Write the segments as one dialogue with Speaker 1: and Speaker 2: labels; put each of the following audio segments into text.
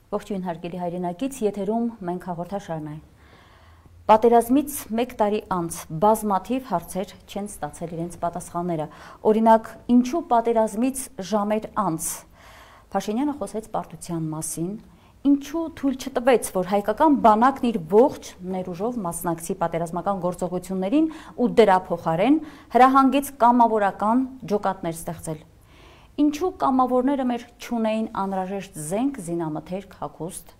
Speaker 1: Ողջույն հարգելի հայրենակից, եթերում մենք հաղորդաշարն ենք։ Պատերազմից 1 տարի անց բազմաթիվ հարցեր չեն ստացել իրենց պատասխանները։ Օրինակ, ինչու պատերազմից ժամեր անց Փաշինյանը խոսեց պարտության մասին, ինչու թույլ չտվեց, որ հայկական բանակն իր ողջ ներուժով մասնակցի պատերազմական գործողություններին ու դրա փոխարեն հրահանգեց կամավորական ջոկատներ ստեղծել։ Ինչու կամավորները մեր չունեին անհրաժեշտ զենք, զինամթերք, հագուստ։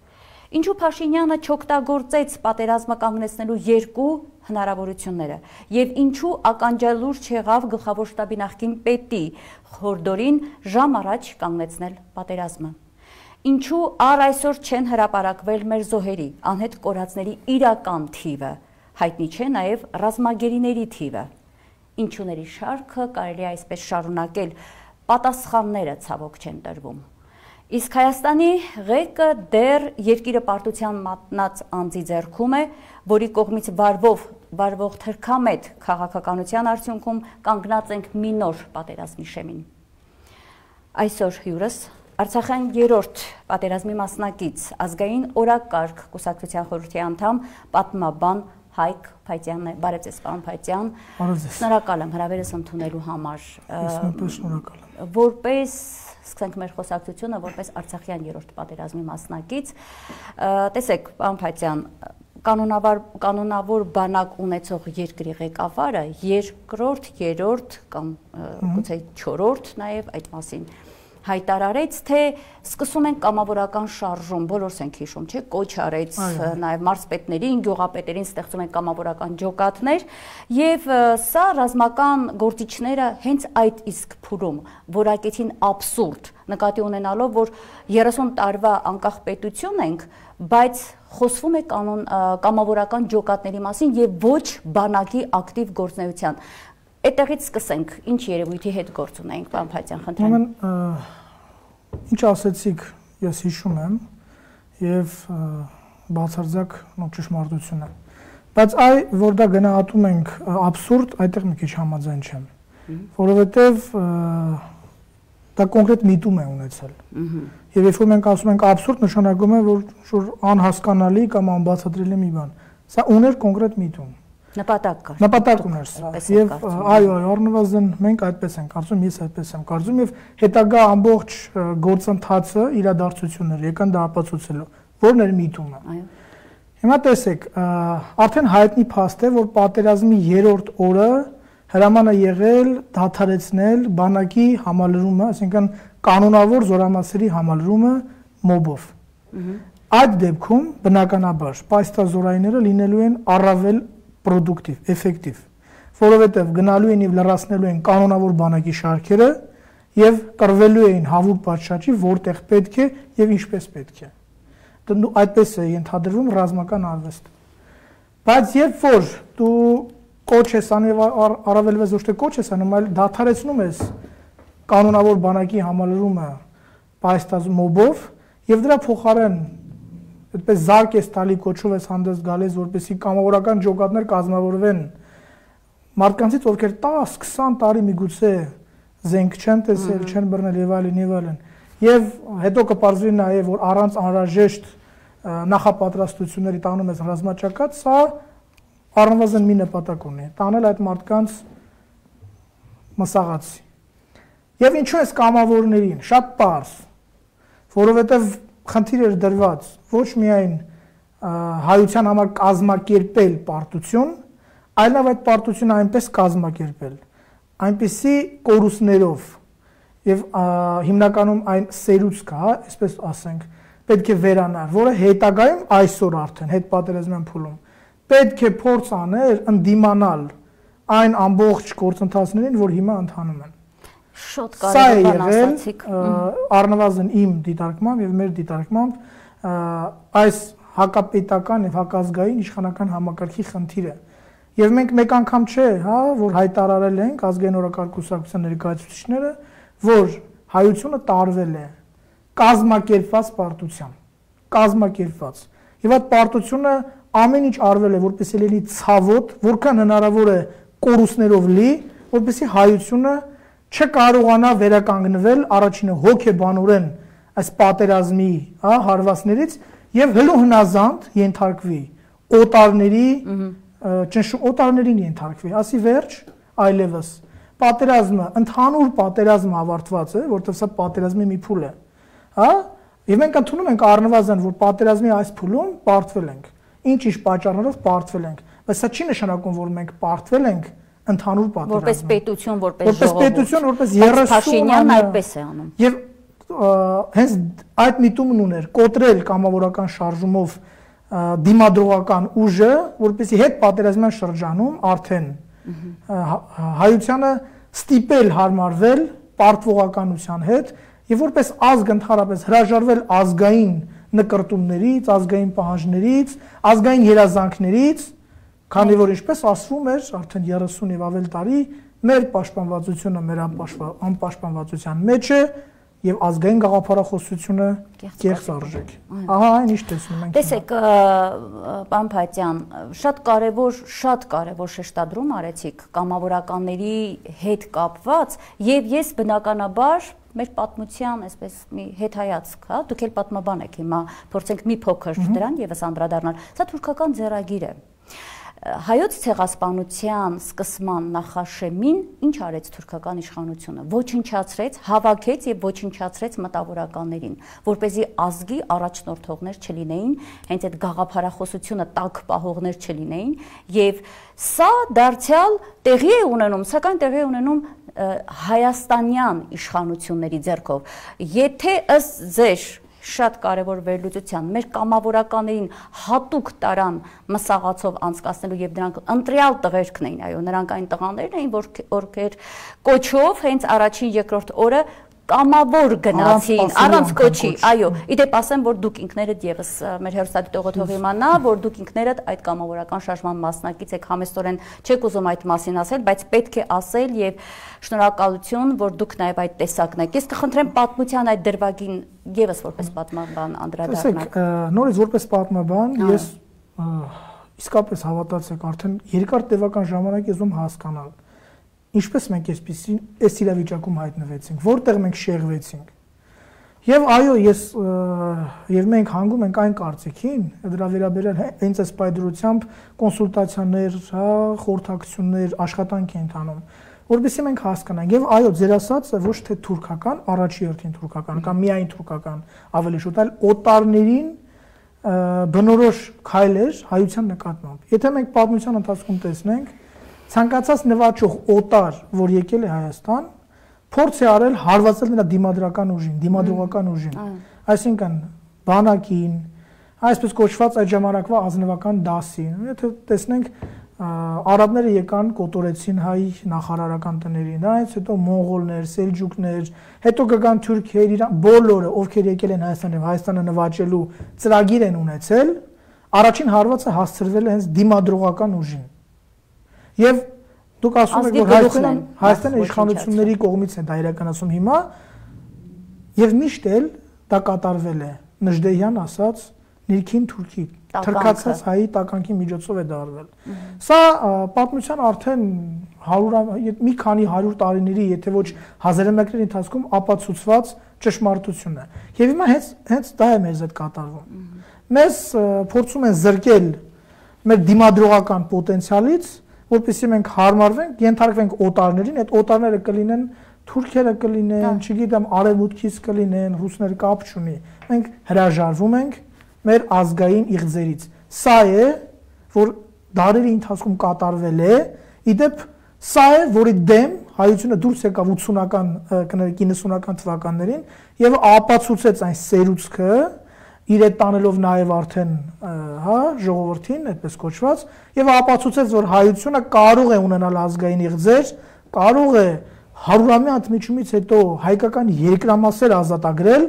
Speaker 1: Ինչու Փաշինյանը չօգտագործեց պատերազմը կանգնեցնելու երկու հնարավորությունները եւ ինչու ականջալուր չեղավ գլխավոր շտաբի նախկին պետի Խորդորին ժամ առաջ կանգնեցնել պատերազմը։ Ինչու առ այսօր չեն հրապարակվել մեր զոհերի, անհետ կորածների իրական թիվը, հայտնի չէ նաեւ ռազմագերիների թիվը։ Ինչուների շարքը կարելի է այսպես շարունակել, պատասխանները ցավոք չեն տրվում։ Իսկ Հայաստանի ղեկը դեռ երկիրը պարտության մատնած անձի ձեռքում է, որի կողմից վարվող թրքամետ քաղաքականության արդյունքում կանգնած ենք մի նոր պատերազմի շեմին։ Այսօր հյուրս Արցախյան 3-րդ պատերազմի մասնակից, ազգային օրակարգ կուսակցության խորհրդի անդամ, պատմաբան Հայկ Փայտյանն է։ Բարև ձեզ, պարոն Փայտյան։ Շնորհակալ եմ հրավերս ընդունելու համար։
Speaker 2: Շնորհակալ եմ։
Speaker 1: Որպես սկսենք մեր խոսակցությունը, որպես Արցախյան 3-րդ պատերազմի մասնակից, տեսեք, պարոն Փայտյան, կանոնավոր բանակ ունեցող երկրի ղեկավարը երկրորդ, երրորդ կամ գուցե չորրորդ նաև այդ մասին հայտարարեց, թե սկսում են կամավորական շարժում, բոլորս ենք հիշում, չէ, կոչ արեց նաև մարզպետներին, գյուղապետերին ստեղծում են կամավորական ջոկատներ եւ սա ռազմական գործիչները հենց այդ իսկ փուլում որակեցին աբսուրդ, նկատի ունենալով, որ 30 տարվա անկախ պետություն ենք, բայց խոսվում է կամավորական ջոկատների մասին եւ ոչ բանակի ակտիվ գործունեության։ Այդտեղից սկսենք, ինչ երևույթի հետ գործ ունենք, պարոն Փայտյան, խնդրեմ։
Speaker 2: Ինչ ասեցիք, ես հիշում եմ եւ բացարձակ ճշմարտություն է։ Բայց որ դա գնահատում ենք աբսուրդ, այդտեղ մի քիչ համաձայն չեմ, որովհետեւ դա կոնկրետ միտում է ունեցել։ Եվ երբ որ մենք ասում ենք աբսուրդ, նշանակում է, որ անհասկանալի կամ անբացատրելի մի բան։ Սա ուներ կոնկրետ միտում։ Նպատակ ուներ սա։ Եվ այո, առնվազն մենք այդպես ենք կարծում, ես այդպես եմ կարծում եւ հետագա ամբողջ գործընթացը իրադարձություններ եկան դա ապացուցելու, որն էր միտումը։ Այո։ Հիմա տեսեք, արդեն հայտնի փաստ է, որ պատերազմի 3-րդ օրը հրաման է եղել դադարեցնել բանակի համալրումը, այսինքն կանոնավոր զորամասերի համալրումը մոբով։ Այդ դեպքում բնականաբար պայստազորայինները լինելու են առավել պրոդուկտիվ, էֆեկտիվ, որովհետև գնալու են եւ լրացնելու են կանոնավոր բանակի շարքերը եւ կռվելու են հավուր պատշաճի, որտեղ պետք է եւ ինչպես պետք է։ Դու այդպես է ենթադրվում ռազմական արվեստ։ Բայց երբ որ դու կոչ ես անում եւ առավելվեց ոչ թե կոչ ես անում, այլ դադարեցնում ես կանոնավոր բանակի համալրումը պայստազմոբով եւ դրա փոխարեն այդպես զարկ ես տալի կոչով ես հանդես գալիս, որպեսզի կամավորական ջոկատներ կազմավորվեն մարդկանցից, ովքեր 10-20 տարի միգուցե զենք չեն տեսել, չեն բռնել եւ այլն եւ այլն։ Եվ հետո կպարզվի նաեւ, որ առանց անհրաժեշտ նախապատրաստությունների տանում ես ռազմաճակատ, սա առնվազն մի նպատակ ունի՝ տանել այդ մարդկանց մսաղացի։ Եվ ինչու է կամավորներին, շատ պարզ, որովհետեւ խնդիր էր դրված ոչ միայն հայության համար կազմակերպել պարտություն, այլև այդ պարտությունը այնպես կազմակերպել, այնպիսի կորուստներով եւ հիմնականում այն սերուցքը, այսպես ասենք, պետք է վերանար, որը հետագայում այսօր արդեն հետպատերազմյան փուլում պետք է փորձ աներ ընդդիմանալ այն ամբողջ գործընթացներին, որ հիմա ընթանում են։
Speaker 1: Շատ կարևոր բան ասացիք։
Speaker 2: Առնվազն իմ դիտարկմամբ եւ մեր դիտարկմամբ այս հակապետական եւ հակազգային իշխանական համակարգի խնդիրը։ Եվ մենք մեկ անգամ չէ, հա, որ հայտարարել ենք ազգային օրակարգ կուսակցության ներկայացուցիչները, որ հայությունը տարվել է կազմակերպված պարտությամբ, կազմակերպված։ Եվ այդ պարտությունը ամեն ինչ արվել է, որպեսզի լինի ցավոտ, որքան հնարավոր է կորուստներով լի, որպեսզի հայությունը չկարողանա վերականգնվել առաջինը հոգեբանորեն այս պատերազմի, հարվածներից եւ հլու հնազանդ ենթարկվի օտարների օտարներին ենթարկվի, ասի վերջ, այլևս պատերազմը, ընդհանուր պատերազմը ավարտված է, որտեղ սա պատերազմի մի փուլ է, հա? Եվ մենք ընդունում ենք առնվազն, որ պատերազմի այս փուլում պարտվել ենք, ինչ-ինչ պատճառներով պարտվել ենք, բայց սա չի նշանակում, որ մենք պարտվել ենք ընդհանուր պատերազմում։ Որպես
Speaker 1: պետություն, որպես ժողովուրդ։
Speaker 2: Որպես պետություն, որպես 30
Speaker 1: Փաշինյանն այդպես է անում։
Speaker 2: Եվ հենց այդ միտումն ուներ կոտրել կամավորական շարժումով դիմադրողական ուժը, որպեսզի հետ պատերազմյան շրջանում արդեն հայությանը ստիպել հարմարվել պարտվողականության հետ եւ որպես ազգ ընդհանրապես հրաժարվել ազգային նկրտումներից, ազգային պահանջներից, ազգային երազանքներից, քանի որ ինչպես ասվում էր արդեն 30 եւ ավել տարի մեր պաշտպանվածությունը մեր անպաշտպանվածության մեջ է եւ ազգային գաղափարախոսությունը կեղծ արժեք։ Ահա այն ինչ տեսնում ենք։
Speaker 1: Տեսեք, պարոն Փայտյան, շատ կարևոր շեշտադրում արեցիք կամավորականների հետ կապված եւ ես բնականաբար մեր պատմության այսպես մի հետայացք, հա, դուք էլ պատմաբան եք հիմա, փորձենք մի փոքր դրան եւս անդրադառնալ։ Սա թուրքական ձեռագիր է։ Հայոց ցեղասպանության սկսման նախաշեմին ինչ արեց թուրքական իշխանությունը, ոչնչացրեց, հավաքեց եւ ոչնչացրեց մտավորականներին, որպեսզի ազգի առաջնորդողներ չլինեին, հենց այդ գաղափարախոսությունը տակ պահողներ չլինեին, եւ սա դարձյալ տեղի է ունենում, սակայն տեղի է ունենում հայաստանյան իշխանությունների ձեռքով։ Եթե ըստ ձեր շատ կարևոր վերլուծության մեր կամավորականներին հատուկ տարան մսաղացով անցկացնելու եւ դրանք ընտրյալ տղերքն էին, այո, նրանք այն տղաներն էին, ովքեր կոչով հենց առաջին երկրորդ օրը կամավոր գնացին առանց կոչի, այո, իդեպ ասեմ, որ դուք ինքներդ եւս մեր հերոստատիտողը թող իմանա, որ դուք ինքներդ այդ կամավորական շարժման մասնակից եք, համեստորեն չեք ուզում այդ մասին ասել, բայց պետք է ասել եւ շնորհակալություն, որ դուք նաեւ այդ տեսակն եք։ Ես կխնդրեմ պատմության այդ դրվագին եւս որպես պատմաբան անդրադառնալ։
Speaker 2: Տեսեք, նորից որպես պատմաբան ես իսկապես հավատացեք, արդեն երկար տևական ժամանակ ես ում հասկանալ ինչպես մենք այս իրավիճակում հայտնվեցինք, որտեղ մենք շեղվեցինք։ Եվ այո, ես եւ մենք հանգում ենք այն կարծիքին, դրա վերաբերյալ հենց այս պայդրությամբ կոնսուլտացիաներ, հա, խորհրդակցություններ, աշխատանք են ընթանում, որովհետեւ մենք հասկանանք եւ այո, ձեր ասածը ոչ թե թուրքական, առաջի հերթին թուրքական կամ միայն թուրքական, ավելի շուտ այլ օտարներին բնորոշ քայլեր հայության նկատմամբ։ Եթե մենք պատմության ընթացքում տեսնենք, ցանկացած նվաճող օտար, որ եկել է Հայաստան, փորձ է արել հարվածել նրա դիմադրական ուժին, դիմադրողական ուժին, այսինքն բանակին, այսպես կոչված այդ ժամանակվա ազնվական դասին։ Եթե տեսնենք, արաբները եկան, կոտորեցին հայ նախարարական տներին, այց հետո մոնղոլներ, սելջուկներ, հետո կգան թուրքեր, բոլորը, ովքեր եկել են Հայաստան եւ Հայաստանը նվաճելու ծրագիր են ունեցել, առաջին հարվածը հասցրվել է հենց դիմադրողական ուժին։ Եվ դուք ասում եք, որ Հայաստանը իշխանությունների կողմից է դա իրականացում հիմա, եւ միշտ էլ դա կատարվել է, Նժդեհյան ասած, ներքին թուրքի, թրքացած հայի տականքի միջոցով է դա արվել։ Սա պատմության արդեն մի քանի 100 տարիների, եթե ոչ հազարամյակների ընթացքում ապացուցված ճշմարտություն է։ Եվ հիմա հենց դա է մեզ հետ կատարվում։ Մեզ փորձում են զրկել մեր դիմադրողական պոտենցիալից, որպեսզի մենք հարմարվենք, ենթարկվենք օտարներին, այդ օտարները կլինեն թուրքերը կլինեն, չգիտեմ, արևմուտքից կլինեն, ռուսները կապ չունի։ Մենք հրաժարվում ենք մեր ազգային իղձերից։ Սա է, որ դարերի ընթացքում կատարվել է, իդեպ սա է, որի դեմ հայությունը դուրս եկավ 80-ական, 90-ական թվականներին եւ ապացուցեց այն սերուցքը, իր հետ տանելով նաև արդեն, հա, ժողովրդին, այդպես կոչված, եւ ապացուցեց, որ հայությունը կարող է ունենալ ազգային իղձեր, կարող է 100-ամյա ընդմիջումից հետո հայկական երկրամասեր ազատագրել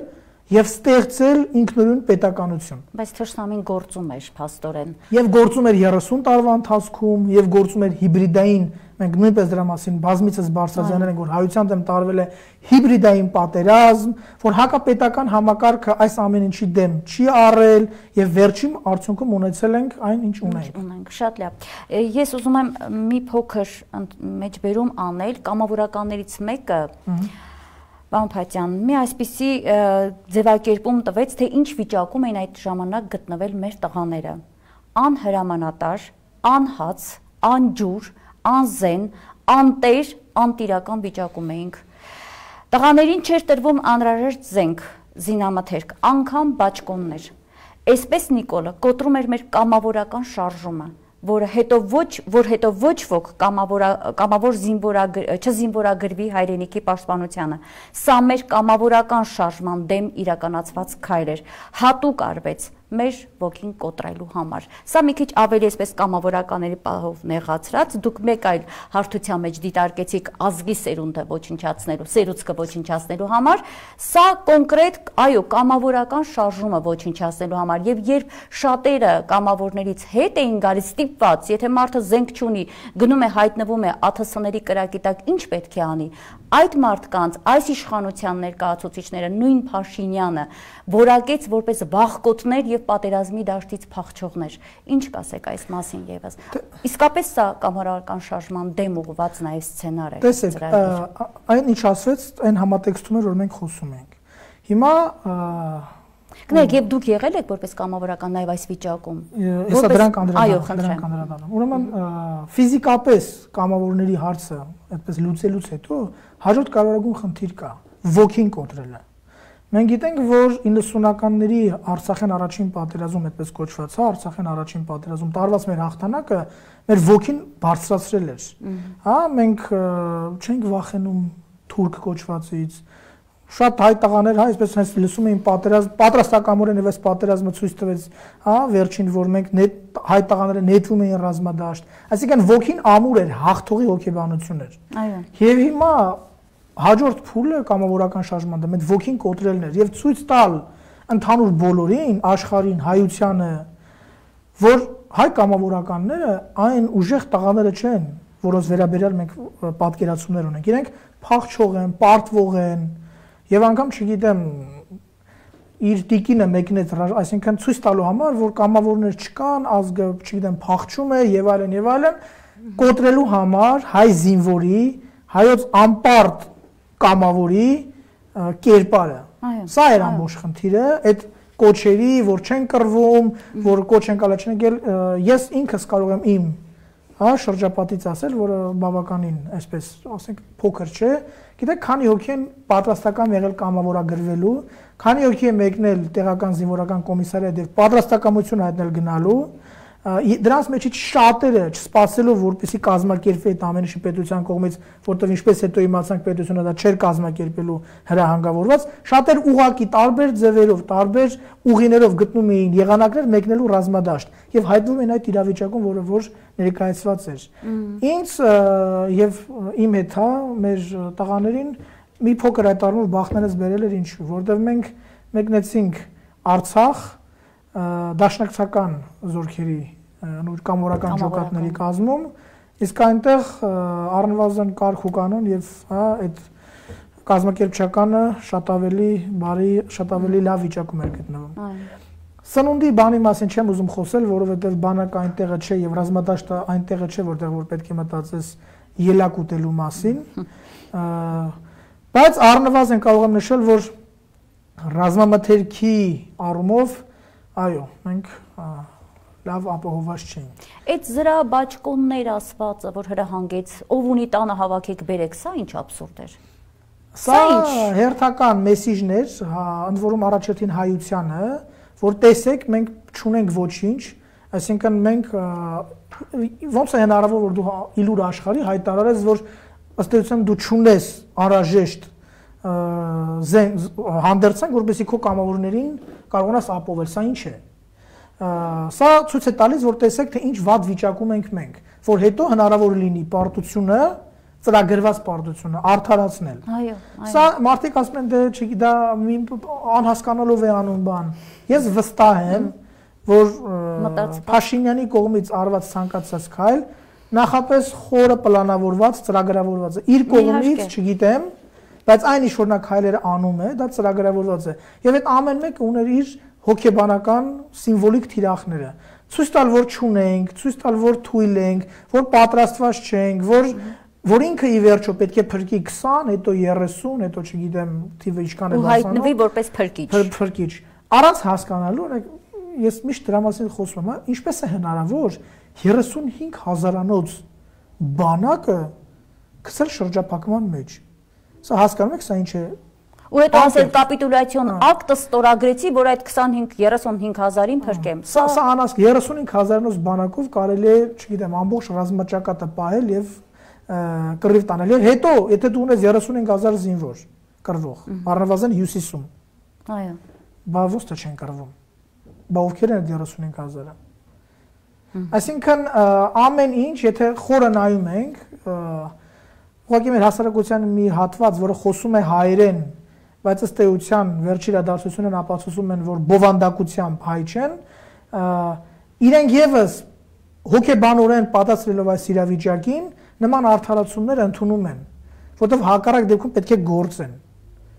Speaker 2: եւ ստեղծել ինքնուրույն պետականություն։
Speaker 1: Բայց թշնամին գործում էր փաստորեն։
Speaker 2: Եվ գործում էր 30 տարվա ընթացքում, եւ գործում էր հիբրիդային, մենք նույնպես դրա մասին բազմիցս բարձրաձայնել ենք, որ հայության դեմ տարվել է հիբրիդային պատերազմ, որ հակապետական համակարգը այս ամեն ինչի դեմ չի առել եւ վերջին արդյունքում ունեցել ենք այն, ինչ ունենք։
Speaker 1: Շատ լավ։ Ես ուզում եմ մի փոքր մեջբերում անել կամավորականներից մեկը Պարոն Փաթյան, մի այսպիսի ձևակերպում տվեց, թե ինչ վիճակում էին այդ ժամանակ գտնվել մեր տղաները։ Անհրամանատար, անհաց, անջուր, անզեն, անտեր, անտիրական վիճակում էինք։ Տղաներին չէր տրվում անհրաժեշտ զենք, զինամթերք, անգամ բաճկոններ։ Այսպես Նիկոլը կոտրում էր մեր կամավորական շարժումը, որ հետո ոչ ոք կամավոր չզինվորագրվի հայրենիքի պաշտպանությանը։ Սա մեր կամավորական շարժման դեմ իրականացված քայլ էր, հատուկ արվեց մեր ոգին կոտրելու համար։ Սա մի քիչ ավելի այսպես կամավորականների պահով նեղացրած, դուք մեկ այլ հարթության մեջ դիտարկեցիք ազգի սերունդը ոչնչացնելու, սերուցքը ոչնչացնելու համար, սա կոնկրետ, այո, կամավորական շարժումը ոչնչացնելու համար, եւ երբ շատերը կամավորներից հետ էին գալիս ստիպված, եթե մարդը զենք չունի, գնում է հայտնվում է ԱԹՍ-ների կրակի տակ, ինչ պետք է անի։ Այդ մարդկանց, այս իշխանության ներկայացուցիչները, նույն Փաշինյանը որակեց որպես բախկոտներ եւ պատերազմի դաշտից փախչողներ։ Ինչ կասեք այս մասին եւս։ Իսկապես սա կամավորական շարժման դեմ ուղղված նաեւ սցենար է։
Speaker 2: Տեսեք, այն ինչ ասվեց, այն համատեքստում էր, որ մենք խոսում ենք։ Հիմա
Speaker 1: Գնայք, եւ դուք եղել եք որպես կամավորական նաեւ այս վիճակում։
Speaker 2: Հեսա դրանք անդրադառնում։ Ուրեմն ֆիզիկապես կամավորների հարցը այդպես լուծելուց հետո հաջորդ կարևորագույն խնդիր կա՝ ոգին կոտրելը։ Մենք գիտենք, որ 90-ականների Արցախյան առաջին պատերազմում այդպես կոչված, հա, Արցախյան առաջին պատերազմում տարված մեր հաղթանակը մեր ոգին բարձրացրել էր։ Հա, մենք չենք վախենում թուրք կոչվածից։ Շատ հայ տղաներ, հա, այսպես հենց լսում էին պատրաստակամորեն եւ այս պատերազմը ցույց տվեց, հա, վերջին, որ մենք հայ տղաները նետվում էին ռազմադաշտ։ Այսինքն ոգին ամուր էր, հաղթողի հոգեբանություն էր։ Այո։ Եվ հիմա հաջորդ փուլը կամավորական շարժման դեմ այդ ոգին կոտրելն էր եւ ցույց տալ ընդհանուր բոլորին, աշխարհին, հայությանը, որ հայ կամավորականները այն ուժեղ տղաները չեն, որոնց վերաբերյալ մենք պատկերացումներ ունենք։ Իրենք փախչող են, պարտվող են եւ անգամ չգիտեմ իր տիկինը մեկնեց, այսինքն ցույց տալու համար, որ կամավորներ չկան, ազգը, չգիտեմ, փախչում է եւ այլն, կոտրելու համար հայ զինվորի, հայոց անպարտ կամավորի կերպարը։ Սա էր ամբողջ խնդիրը, այդ կոչերի, որ չեն կռվում, որ կոչ են կալաչնել, ես ինքս կարող եմ իմ, հա, շրջապատից ասել, որը բավականին, այսպես, ասենք, փոքր չէ, գիտեք, քանի հոգի են պատրաստական եղել կամավորագրվելու, քանի հոգի է մեկնել տեղական զինվորական կոմիսարիատ եւ պատրաստակամություն հայտնել գնալու, դրանց մեջից շատերը չսպասելով, որպեսզի կազմակերպվի այդ ամեն ինչը պետության կողմից, որտեղ ինչպես հետո իմացանք պետությունը դա չէր կազմակերպելու հրահանգավորված, շատեր ուղակի տարբեր ձևերով, տարբեր ուղիներով գտնում էին եղանակներ մեկնելու ռազմադաշտ եւ հայտնվում են այդ իրավիճակում, որը որ ներկայացված էր։ Ինձ եւ իմ հետ, հա, մեր տղաներին մի փոքր այդ առումով բախտներս բերել էր ինչու, որտեղ մենք մեկնեցինք Արցախ դաշնակցական զորքերի նույն կամավորական ջոկատների կազմում, իսկ այնտեղ առնվազն կարգ ու կանոն եւ հա այդ կազմակերպչականը շատ ավելի բարի, շատ ավելի լավ վիճակում էր գտնվում։ Սնունդի բանի մասին չեմ ուզում խոսել, որովհետեւ բանակը այնտեղը չէ եւ ռազմադաշտը այնտեղը չէ, որտեղ որ պետք է մտածես ելակ ուտելու մասին։ Բայց առնվազն կարող եմ նշել, որ ռազմամթերքի առումով այո, մենք լավ ապահովված չենք։
Speaker 1: Այդ զրահ-բաճկոններ ասվածը, որ հրահանգեց, ով ունի տանը հավաքեք բերեք, սա ինչ աբսուրդ էր։
Speaker 2: Սա հերթական մեսիջներ, ընդ որում առաջին հայությանը, որ տեսեք, մենք չունենք ոչինչ, այսինքն մենք ոնց է հնարավոր, որ դու իլուր աշխարհի հայտարարես, որ ըստ էության դու չունես անհրաժեշտ հանդերձանք, որպեսզի քո կամավորներին կարողանաս ապահովել, սա ինչ է։ Սա ցույց է տալիս, որ տեսեք, թե ինչ վատ վիճակում ենք մենք, որ հետո հնարավոր լինի պարտությունը, ծրագրված պարտությունը արդարացնել։ Այո, այո։ Սա մարդիկ ասում են, դե չգիտա, անհասկանալով է անում բան։ Ես վստահ եմ, որ Փաշինյանի կողմից արված ցանկացած քայլ նախապես խորը պլանավորված, ծրագրավորված է։ Իր կողմից, չգիտեմ, բայց այն ինչ որ նա քայլերը անում է, դա ծրագրավորված է։ Եվ այդ ամեն մեկը ուներ իր հոգեբանական սիմվոլիկ թիրախները։ Ցույց տալ, որ չունենք, ցույց տալ, որ թույլ ենք, որ պատրաստված չենք, որ որ ինքը ի վերջո պետք է փրկի 20, հետո 30, հետո չգիտեմ թիվը ինչքան է
Speaker 1: ու հայտնվի որպես փրկիչ։
Speaker 2: Փրկիչ։ Առանց հասկանալու, ես միշտ դրա մասին խոսում եմ, ինչպես է հնարավոր 35,000-անոց բանակը գցել շրջափակման մեջ։ Սա հասկանում եք, սա ինչ է։
Speaker 1: Ու հետո ասել կապիտուլյացիոն ակտը ստորագրեցի, որ այդ 35,000-ին փրկեմ։
Speaker 2: Սա անասկ 35,000-անոց բանակով կարելի է, չգիտեմ, ամբողջ ռազմաճակատը պահել եւ կռիվ տանել։ Եվ հետո, եթե դու ունես 35,000 զինվոր կռվող, առնվազն հյուսիսում։
Speaker 1: Այո։
Speaker 2: Բա ո՞նց թե չեն կռվում։ Բա ովքեր են 35,000-ը։ Այսինքն ամեն ինչ, եթե խորը նայում ենք, ուղղակի մեր հասարակության մի հատված, որը խոսում է հայերեն, բայց ըստ էության վերջի իրադարձություններն ապացուցում են, որ բովանդակությամբ հայ չեն, իրենք եւս հոգեբանորեն պատասխանելով այս իրավիճակին, նման արդարացումներ ընդունում են, որտեղ հակառակ դեպքում պետք է գործեն։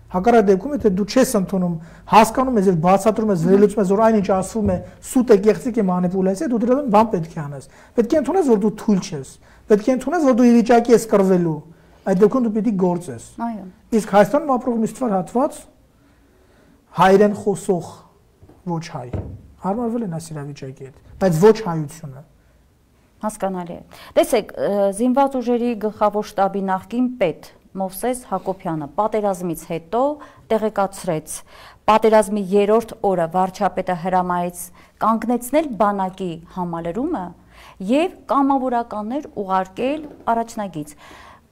Speaker 2: Հակառակ դեպքում, եթե դու չես ընդունում, հասկանում ես եւ բացատրում ես, վերելուծում ես, որ այնինչ ասվում է սուտ է, կեղծիք է, մանիպուլյացիա, դու դրա դեմ բան պետք է անես։ Պետք է ընդունես, որ դու թույլ չես։ Պետք է ընդունես, որ դու ի վիճակի ես կռվելու։ Այդ դեպքում դու պիտի գործես։
Speaker 1: Այո։
Speaker 2: Իսկ Հայաստանում ապրող մի ստվար հատված հայերեն խոսող ոչ հայ հարմարվել են այս իրավիճակի հետ, բայց ոչ հայությունը։
Speaker 1: Հասկանալի է։ Տեսեք, զինված ուժերի գլխավոր շտաբի նախկին պետ Մովսես Հակոբյանը պատերազմից հետո տեղեկացրեց պատերազմի 3-րդ օրը վարչապետը հրամայեց կանգնեցնել բանակի համալրումը եւ կամավորականներ ուղարկել առաջնագիծ։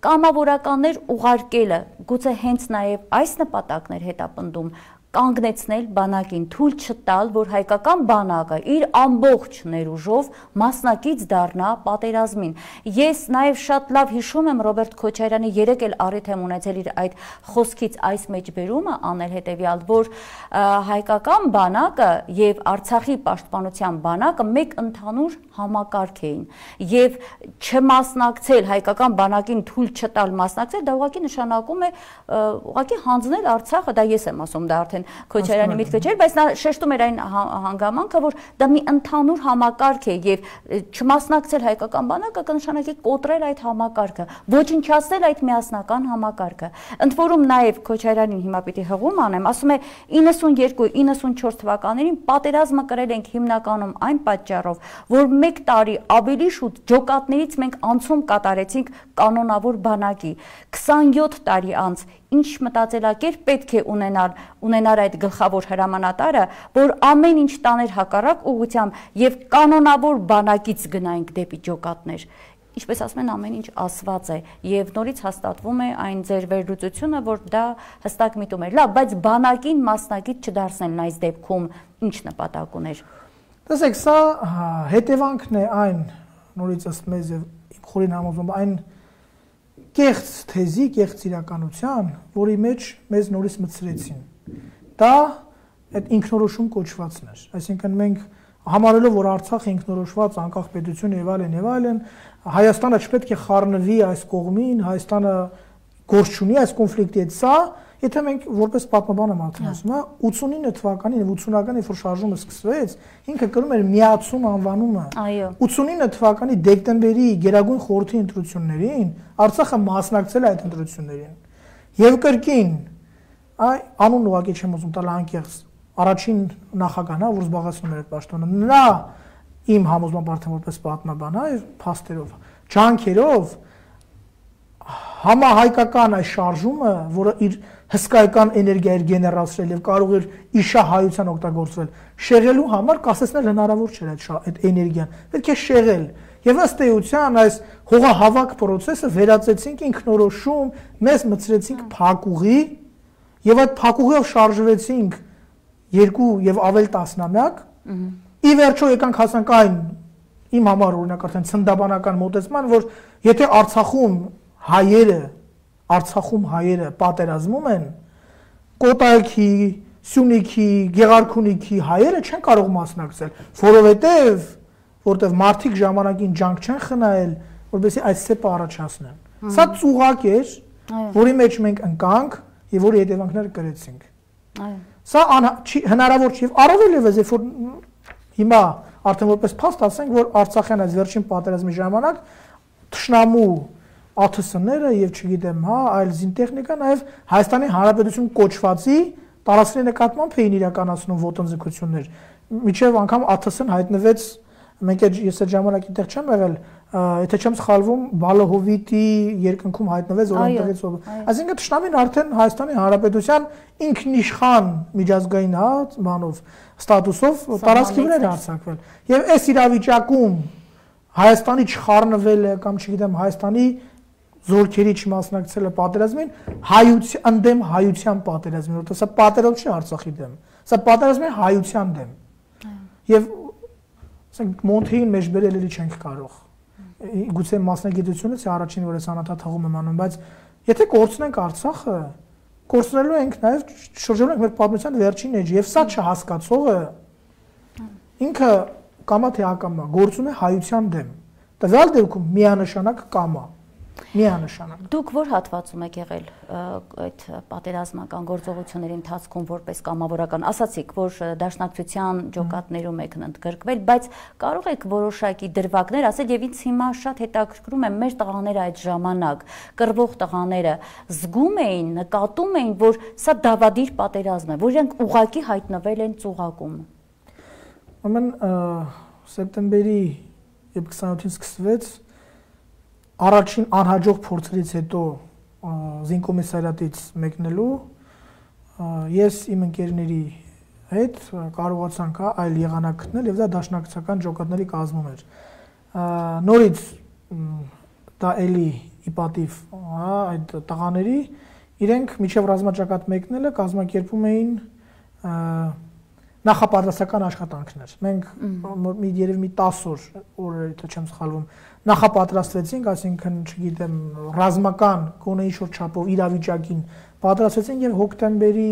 Speaker 1: Կամավորականներ ուղարկելը գուցե հենց նաեւ այս նպատակներ հետապնդում կանգնեցնել բանակին, թույլ չտալ, որ հայկական բանակը իր ամբողջ ներուժով մասնակից դառնա պատերազմին։ Ես նաև շատ լավ հիշում եմ Ռոբերտ Քոչարյանի երեկ էլ առիթ եմ ունեցել իր այդ խոսքից այս մեջբերումը անել հետևյալ, որ հայկական բանակը եւ Արցախի պաշտպանության բանակը մեկ ընդհանուր համակարգ էին եւ չմասնակցել հայկական բանակին թույլ չտալ մասնակցել, դա ուղղակի նշանակում է ուղղակի հանձնել Արցախը, դա ես եմ ասում, դա արդեն Քոչարյանի միտքը չէր, բայց նա շեշտում էր այն հանգամանքը, որ դա մի ընդհանուր համակարգ է եւ չմասնակցել հայկական բանակը կնշանակի կոտրել այդ համակարգը, ոչնչացնել այդ միասնական համակարգը։ Ընդ որում նաեւ Քոչարյանին հիմա պիտի հղում անեմ, ասում է 92-94 թվականներին պատերազմը կրել ենք հիմնականում այն պատճառով, որ 1 տարի ավելի շուտ ջոկատներից մենք անցում կատարեցինք կանոնավոր բանակի 27 տարի անց ինչ մտածելակերպ պետք է ունենար այդ գլխավոր հրամանատարը, որ ամեն ինչ տաներ հակառակ ուղղությամբ եւ կանոնավոր բանակից գնայինք դեպի ջոկատներ։ Ինչպես ասում են, ամեն ինչ ասված է եւ նորից հաստատվում է այն ձեր վերլուծությունը, որ դա հստակ միտում է։ Լավ, բայց բանակին մասնակից չդարձնելն այս դեպքում ինչ նպատակ ուներ։
Speaker 2: Տեսեք, սա հետևանքն է այն, նորից ըստ մեզ եւ իմ խորին համոզում, այն կեղծ թեզի, կեղծ իրականության, որի մեջ մեզ նորից մտցրեցին։ Դա այդ ինքնորոշում կոչվածն էր։ Այսինքն մենք համարելով, որ Արցախը ինքնորոշված անկախ պետություն եւ այլն, Հայաստանը չպետք է խառնվի այս կողմին, Հայաստանը գործ չունի այս կոնֆլիկտի հետ, սա, եթե մենք որպես պատմաբան եմ ասում, 89 թվականին եւ 80-ական երբ որ շարժումը սկսվեց, ինքը կրում էր միացում անվանումը։ Այո։ 89 թվականի դեկտեմբերի Գերագույն խորհրդի ընտրություններին Արցախը մասնակցել է այդ ընտրություններին։ Եվ կրկին, անուն ուղղակի չեմ ուզում տալ անկեղծ, առաջին նախագահն է, որ զբաղեցնում էր այդ պաշտոնը, նա իմ համոզմամբ արդեն որպես պատմաբան, փաստերով, ջանքերով համահայկական այս շարժումը, որը իր հսկայական էներգիա էր գեներացրել եւ կարող էր իշահայության օգտագործվել, շեղելու համար կասեցնել հնարավոր չէր այդ էներգիան։ Պետք է շեղել։ Եվ ըստ էության այս հողահավաք process-ը վերածեցինք ինքնորոշում, մեզ մցրեցինք փակուղի եւ այդ փակուղիով շարժվեցինք 2 եւ ավել տասնամյակ։ Ի վերջո եկանք հասանք այն իմ համար օրինակ արդեն ցնդաբանական մոտեցման, որ եթե Արցախում հայերը պատերազմում են, Կոտայքի, Սյունիքի, Գեղարքունիքի հայերը չեն կարող մասնակցել, որովհետև մարդիկ ժամանակին ջանք չեն խնայել, որպեսզի այդ սեպը առաջացնեն։ Սա ծուղակ էր, որի մեջ մենք ընկանք եւ որի հետևանքները կրեցինք։ Սա հնարավոր չի եւ առավել եւս երբ որ հիմա արդեն որպես փաստ ասենք, որ Արցախյան այս վերջին պատերազմի ժամանակ թշնամու ԱԹՍ-ները եւ չգիտեմ, հա, այլ զինտեխնիկա, նաեւ Հայաստանի Հանրապետություն կոչվածի տարածքների նկատմամբ էին իրականացնում ոտնձգություններ։ Միջև անգամ ԱԹՍ-ն հայտնվեց, մենք ես այդ ժամանակ այդտեղ չեմ եղել, եթե չեմ սխալվում, Բալահովիտի երկնքում հայտնվեց օրենքից։ Այսինքն Թշնամին արդեն Հայաստանի Հանրապետության ինքնիշխան միջազգային, հա, բանով, ստատուսով տարածքի վրա էր հարձակվել։ Եվ այս իրավիճակում Հայաստանի չխառնվելը կամ չգիտեմ Հայաստանի զորքերի չմասնակցելը պատերազմին ընդդեմ հայության պատերազմին, որտեղ սա պատերազմ չի Արցախի դեմ, սա պատերազմ է հայության դեմ։ Եվ ասենք Մոնթեին մեջ բերել էլի չենք կարող։ Գուցե մասնագիտությունից է առաջին որ ես անհատա թողում եմ անում, բայց եթե կորցնենք Արցախը, կորցնելու ենք նաև շրջանում ենք մեր պատմության վերջին էջը, եւ սա չհասկացողը ինքը կամա թե ակամա գործում է հայության դեմ։ Տվյալ դեպքում միանշանակ կամա, միանշանակ։
Speaker 1: Դուք որ հատվածում եք եղել այդ պատերազմական գործողությունների ընթացքում որպես կամավորական, ասացիք, որ դաշնակցության ջոկատներում եք ընդգրկվել, բայց կարող եք որոշակի դրվագներ ասել եւ ինձ հիմա շատ հետաքրքրում է մեր տղաները այդ ժամանակ, կռվող տղաները զգում էին, նկատում էին, որ սա դավադիր պատերազմ է, որ իրենք ուղակի հայտնվել են ծուղակում։
Speaker 2: Ուրեմն սեպտեմբերի 27-ին սկսվեց առաջին անհաջող փորձերից հետո զինկոմիսարիատից մեկնելու ես իմ ընկերների հետ կարողացանք այլ եղանակ գտնել եւ դա դաշնակցական ջոկատների կազմում էր։ Նորից դա էլի իպատիվ, այդ տղաների իրենք միջև ռազմաճակատ մեկնելը կազմակերպում էին նախապատրաստական աշխատանքներ։ Մենք երևի մի 10 օր, եթե չեմ սխալվում, նախապատրաստվեցինք, այսինքն, չգիտեմ, ռազմական գոնե ինչ-որ չափով իրավիճակին պատրաստվեցինք եւ հոկտեմբերի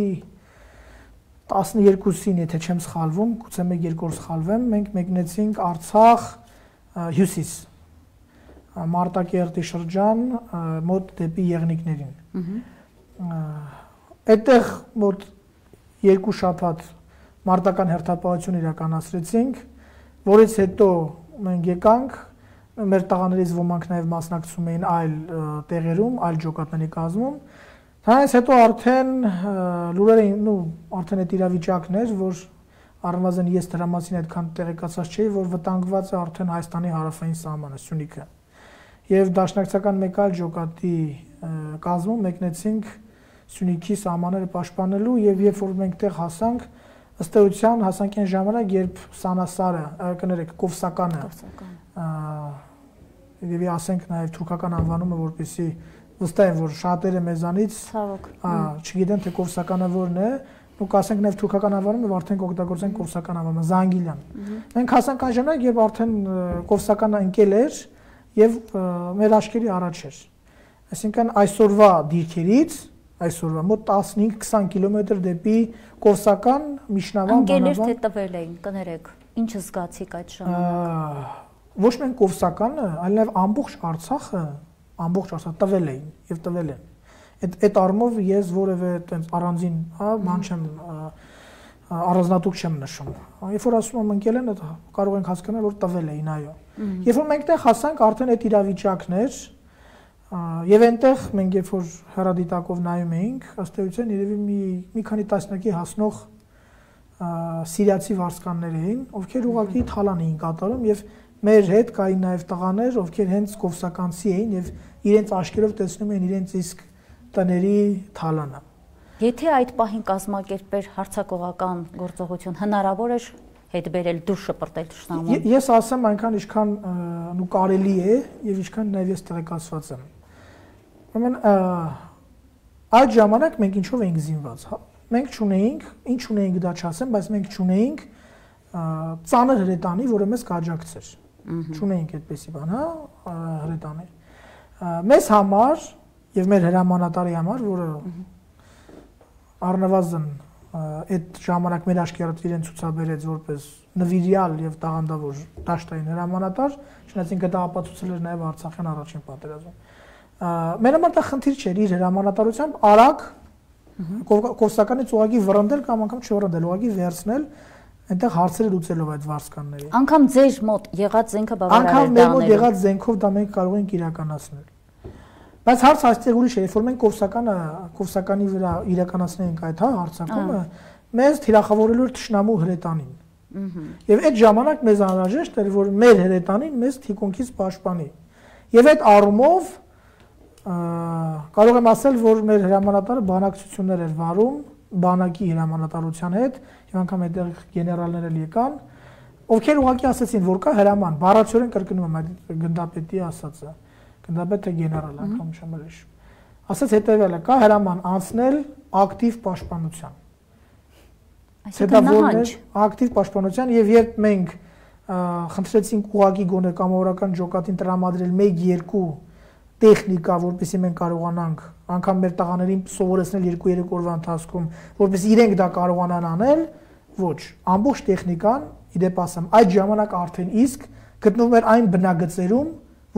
Speaker 2: 12-ին, եթե չեմ սխալվում, գուցե 1-2 օր սխալվեմ, մենք մեկնեցինք Արցախ հյուսիս, Մարտակերտի շրջան, մոտ դեպի Եղնիկներին։ Այդտեղ մոտ 2 շաբաթ մարտական հերթապահություն իրականացրեցինք, որից հետո մենք եկանք, մեր տղաներից ոմանք նաև մասնակցում էին այլ տեղերում, այլ ջոկատների կազմում։ Դրանից հետո արդեն լուրեր էին, արդեն այդ իրավիճակն էր, որ առնվազն ես դրա մասին այդքան տեղեկացած չէի, որ վտանգված է արդեն Հայաստանի հարավային սահմանը, Սյունիքը։ Եվ դաշնակցական մեկ այլ ջոկատի կազմում մեկնեցինք Սյունիքի սահմանները պաշտպանելու եւ երբ որ մենք տեղ հասանք, ըստ էության հասանք այն ժամանակ, երբ Սանասարը, կներեք, Կովսականը, եւ ասենք նաեւ թուրքական անվանումը, որպեսզի վստահ եմ, որ շատերը մեզանից չգիտեն թե Կովսականը որն է, ու կասենք նաեւ թուրքական անվանումը, որ արդեն կօգտագործենք Կովսական անվանումը, Զանգիլյան։ Մենք հասանք այն ժամանակ, երբ արդեն Կովսականը ընկել էր եւ մեր աչքերի առաջ էր։ Այսինքն այսօրվա դիրքերից այսօրվա մոտ 15-20 կիլոմետր դեպի Կովսական Միշնավան
Speaker 1: Ընկել էր թե տվել էին, կներեք, ինչ զգացիք այդ ժամանակ։
Speaker 2: Ոչ միայն Կովսականը, այլ նաև ամբողջ Արցախը տվել էին եւ տվել են։ Այդ առումով ես որևէ այտենց առանձին, բան չեմ առանձնատուկ չեմ նշում։ Երբ որ ասում եմ ընկել են, կարող ենք հասկանալ, որ տվել էին, այո։ Երբ որ մենք տեղ հասանք, արդեն այդ իրավիճակն էր, եւ այնտեղ մենք երբ որ հեռադիտակով նայում էինք, ըստ էության երևի մի քանի տասնյակի հասնող սիրիացի վարձկաններ էին, ովքեր ուղղակի թալան էին կատարում եւ մեր հետ կային նաեւ տղաներ, ովքեր հենց կովսականցի էին եւ իրենց աչքերով տեսնում էին իրենց իսկ տների թալանը։
Speaker 1: Եթե այդ պահին կազմակերպեր հարձակողական գործողություն, հնարավոր էր հետ բերել դուրս շպրտել Թշնամուն։
Speaker 2: Ես ասեմ այնքան ինչքան ու կարելի է եւ ինչքան նաեւ ես տեղեկացված եմ։ Ուրեմն այդ ժամանակ մենք ինչով էինք զինված։ Մենք չունեինք, ինչ ունեինք դա չասեմ, բայց մենք չունեինք ծանր հրետանի, որը մեզ կաջակցեր։ Չունեինք այդպեսի բան, հա, հրետանի։ Մեզ համար եւ մեր հրամանատարի համար, որը առնվազն այդ ժամանակ մեր աշկերտ իրեն ցուցաբերեց որպես նվիրյալ եւ տաղանդավոր դաշտային հրամանատար, չնայած դա ապացուցել էր նաեւ Արցախյան առաջին պատերազմում։ Մեր համար դա խնդիր չէր իր հրամանատարությամբ արագ Կովսականից ուղղակի վռնդել կամ անգամ չվռնդել, ուղղակի վերցնել այնտեղ հարցերը լուծելով այդ վարձկանների։
Speaker 1: Անգամ ձեր մոտ եղած զենքը բավարար էր դա անել։
Speaker 2: Անգամ մեր մոտ եղած զենքով դա մենք կարող ենք իրականացնել։ Բայց հարց այստեղ ուրիշ է, երբ որ մենք Կովսականի վրա իրականացնենք այդ հարձակումը, մեզ թիրախավորելու թշնամու հրետանին։ Եվ այդ ժամանակ մեզ անհրաժեշտ էր, որ մեր հրետանին մեզ թիկունքից պաշտպանի։ Եվ այդ առումով կարող եմ ասել, որ մեր հրամանատարը բանակցություններ էր վարում բանակի հրամանատարության հետ, եւ անգամ այդտեղ գեներալներ էլ եկան, ովքեր ուղղակի ասացին, որ կա հրաման, բառացիորեն կրկնում եմ այդ գնդապետի ասածը, գնդապետը գեներալ անգամ շմրեշ։ Ասաց հետեւյալը, կա հրաման անցնել ակտիվ պաշտպանության։
Speaker 1: Այսինքն նահանջ
Speaker 2: ակտիվ պաշտպանության եւ երբ մենք խնդրեցինք ուղղակի գոնե կամավորական ջոկատին տրամադրել 1-2 տեխնիկա, որպեսզի մենք կարողանանք անգամ մեր տղաներին սովորեցնել 2-3 օրվա ընթացքում, որպեսզի իրենք դա կարողանան անել, ոչ, ամբողջ տեխնիկան, իդեպ ասեմ, այդ ժամանակ արդեն իսկ գտնվում էր այն բնագծերում,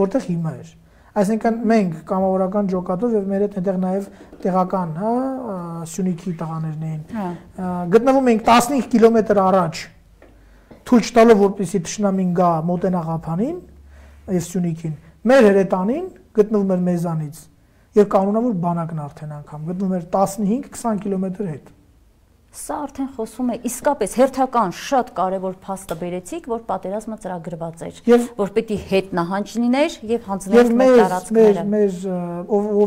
Speaker 2: որտեղ հիմա էր։ Այսինքն մենք կամավորական ջոկատով եւ մեր հետ այնտեղ նաեւ տեղական, Սյունիքի տղաներն էին։ Գտնվում ենք 15 կիլոմետր առաջ, թույլ չտալով որպեսզի թշնամին գա մոտենա Ղափանին եւ Սյունիքին։ Մեր հրետանին գտնվում էր մեզանից եւ կանոնավոր բանակն արդեն անգամ գտնվում էր 15-20 կիլոմետր հետ։
Speaker 1: Սա արդեն խոսում է իսկապես հերթական շատ կարևոր փաստը բերեցիք, որ պատերազմը ծրագրված էր, որ պետք է հետ նահանջ լիներ եւ հանձնել մեր տարածքները։
Speaker 2: Մեր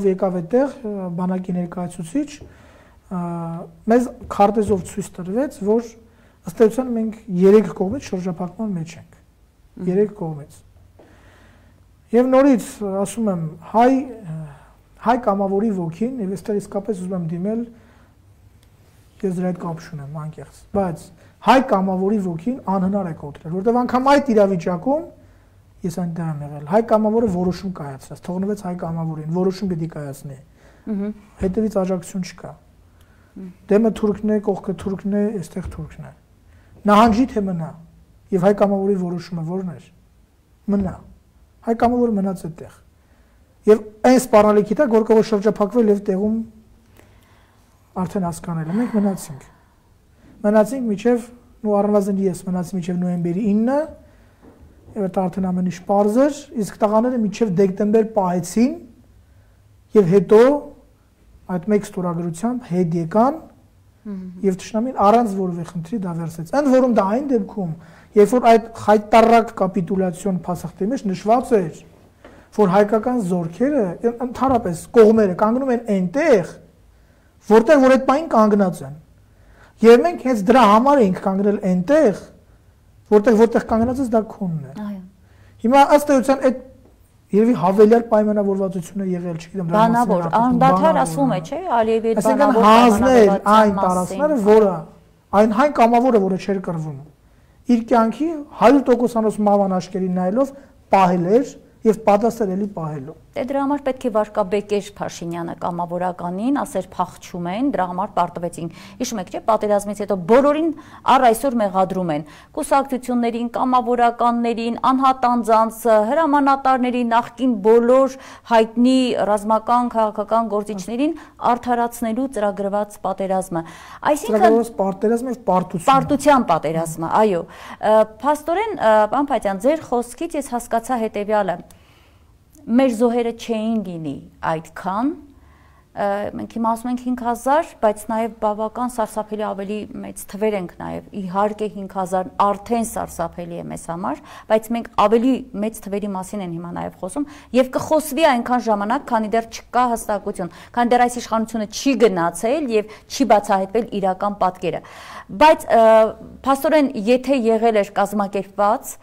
Speaker 2: ով եկավ այդտեղ բանակի ներկայացուցիչ մեզ քարտեզով ցույց տրվեց, որ ըստ էության մենք 3 կողմից շրջափակման մեջ ենք։ 3 կողմից։ Եվ նորից ասում եմ, հայ կամավորի ոգին, եւ այստեղ իսկապես ուզում եմ դիմել, ես դրա հետ կապ չունեմ անկեղծ, բայց հայ կամավորի ոգին անհնար է կոտրել, որտեղ անգամ այդ իրավիճակում ես այնտեղ եմ եղել, հայ կամավորը որոշում կայացրած, թողնվեց հայ կամավորին, որոշում պիտի կայացնի։ Հետևից աջակցություն չկա։ Դեմը թուրքն է, կողքը թուրքն է, այստեղ թուրքն է։ Նահանջի թե մնա։ Եվ հայ կամավորի որոշումը ո՞րն էր։ Մնա։ Հայ կամավորը մնաց այդտեղ։ Եվ այն սպառնալիքի տակ, որ կարող շրջափակվել եւ տեղում արդեն հասկանել, մենք մնացինք։ Մնացինք մինչև ու առնվազն ես մնացի մինչև նոյեմբերի 9-ը, եւ դա արդեն ամեն ինչ պարզ էր, իսկ տղաները մինչև դեկտեմբեր պահեցին եւ հետո այդ մեկ ստորագրությամբ հետ եկան եւ թշնամին առանց որևէ խնդրի դա վերցրեց։ Ընդ որում դա այն դեպքում, երբ որ այդ խայտարակ կապիտուլյացիոն փաստաթղթի մեջ նշված էր, որ հայկական զորքերը ընդհանրապես կողմերը կանգնում են այնտեղ, որտեղ որ այդ պայն կանգնած են։ Եվ մենք հենց դրա համար ենք կանգնել այնտեղ, որտեղ կանգնած ես դա քոնն է։ Այո։ Հիմա ըստ էության այդ երևի հավելյալ պայմանավորվածություն է եղել, չգիտեմ, դրա մասին։
Speaker 1: Բանավոր, անդադար ասում է, չէ՞, Ալիևի այդ
Speaker 2: բանավոր հանձնել այն տարածքները, որը այն հայ կամավորը, որը չէր կռվում, իր կյանքի 100% մավան աշկերին նայելով պահել էր եւ պատասխան էլի պահելու։
Speaker 1: Դե դրա համար պետք է վարկաբեկեր Փաշինյանը կամավորականին, ասեր փախչում են, դրա համար պարտվեցին։ Հիշում եք, չէ՞, պատերազմից հետո բոլորին առ այսօր մեղադրում են։ Կուսակցություններին, կամավորականներին, անհատ անձանց, հրամանատարներին, նախկին բոլոր հայտնի ռազմական քաղաքական գործիչներին արդարացնելու ծրագրված պատերազմը։ Այսինքն
Speaker 2: պատերազմը եւ
Speaker 1: պարտության պատերազմը, այո։ Փաստորեն, պարոն Փաթյան, ձեր խոսքից ես հասկացա հետեւյալը. մեր զոհերը չէին լինի այդքան, մենք հիմա ասում ենք 5000, բայց նաև բավական սարսափելի ավելի մեծ թվեր ենք նաև, իհարկե 5000 արդեն սարսափելի է մեզ համար, բայց մենք ավելի մեծ թվերի մասին են հիմա նաև խոսում եւ կխոսվի այնքան ժամանակ, քանի դեռ չկա հստակություն, քանի դեռ այս իշխանությունը չի գնացել եւ չի բացահայտվել իրական պատկերը։ Բայց փաստորեն, եթե եղել էր կազմակերպված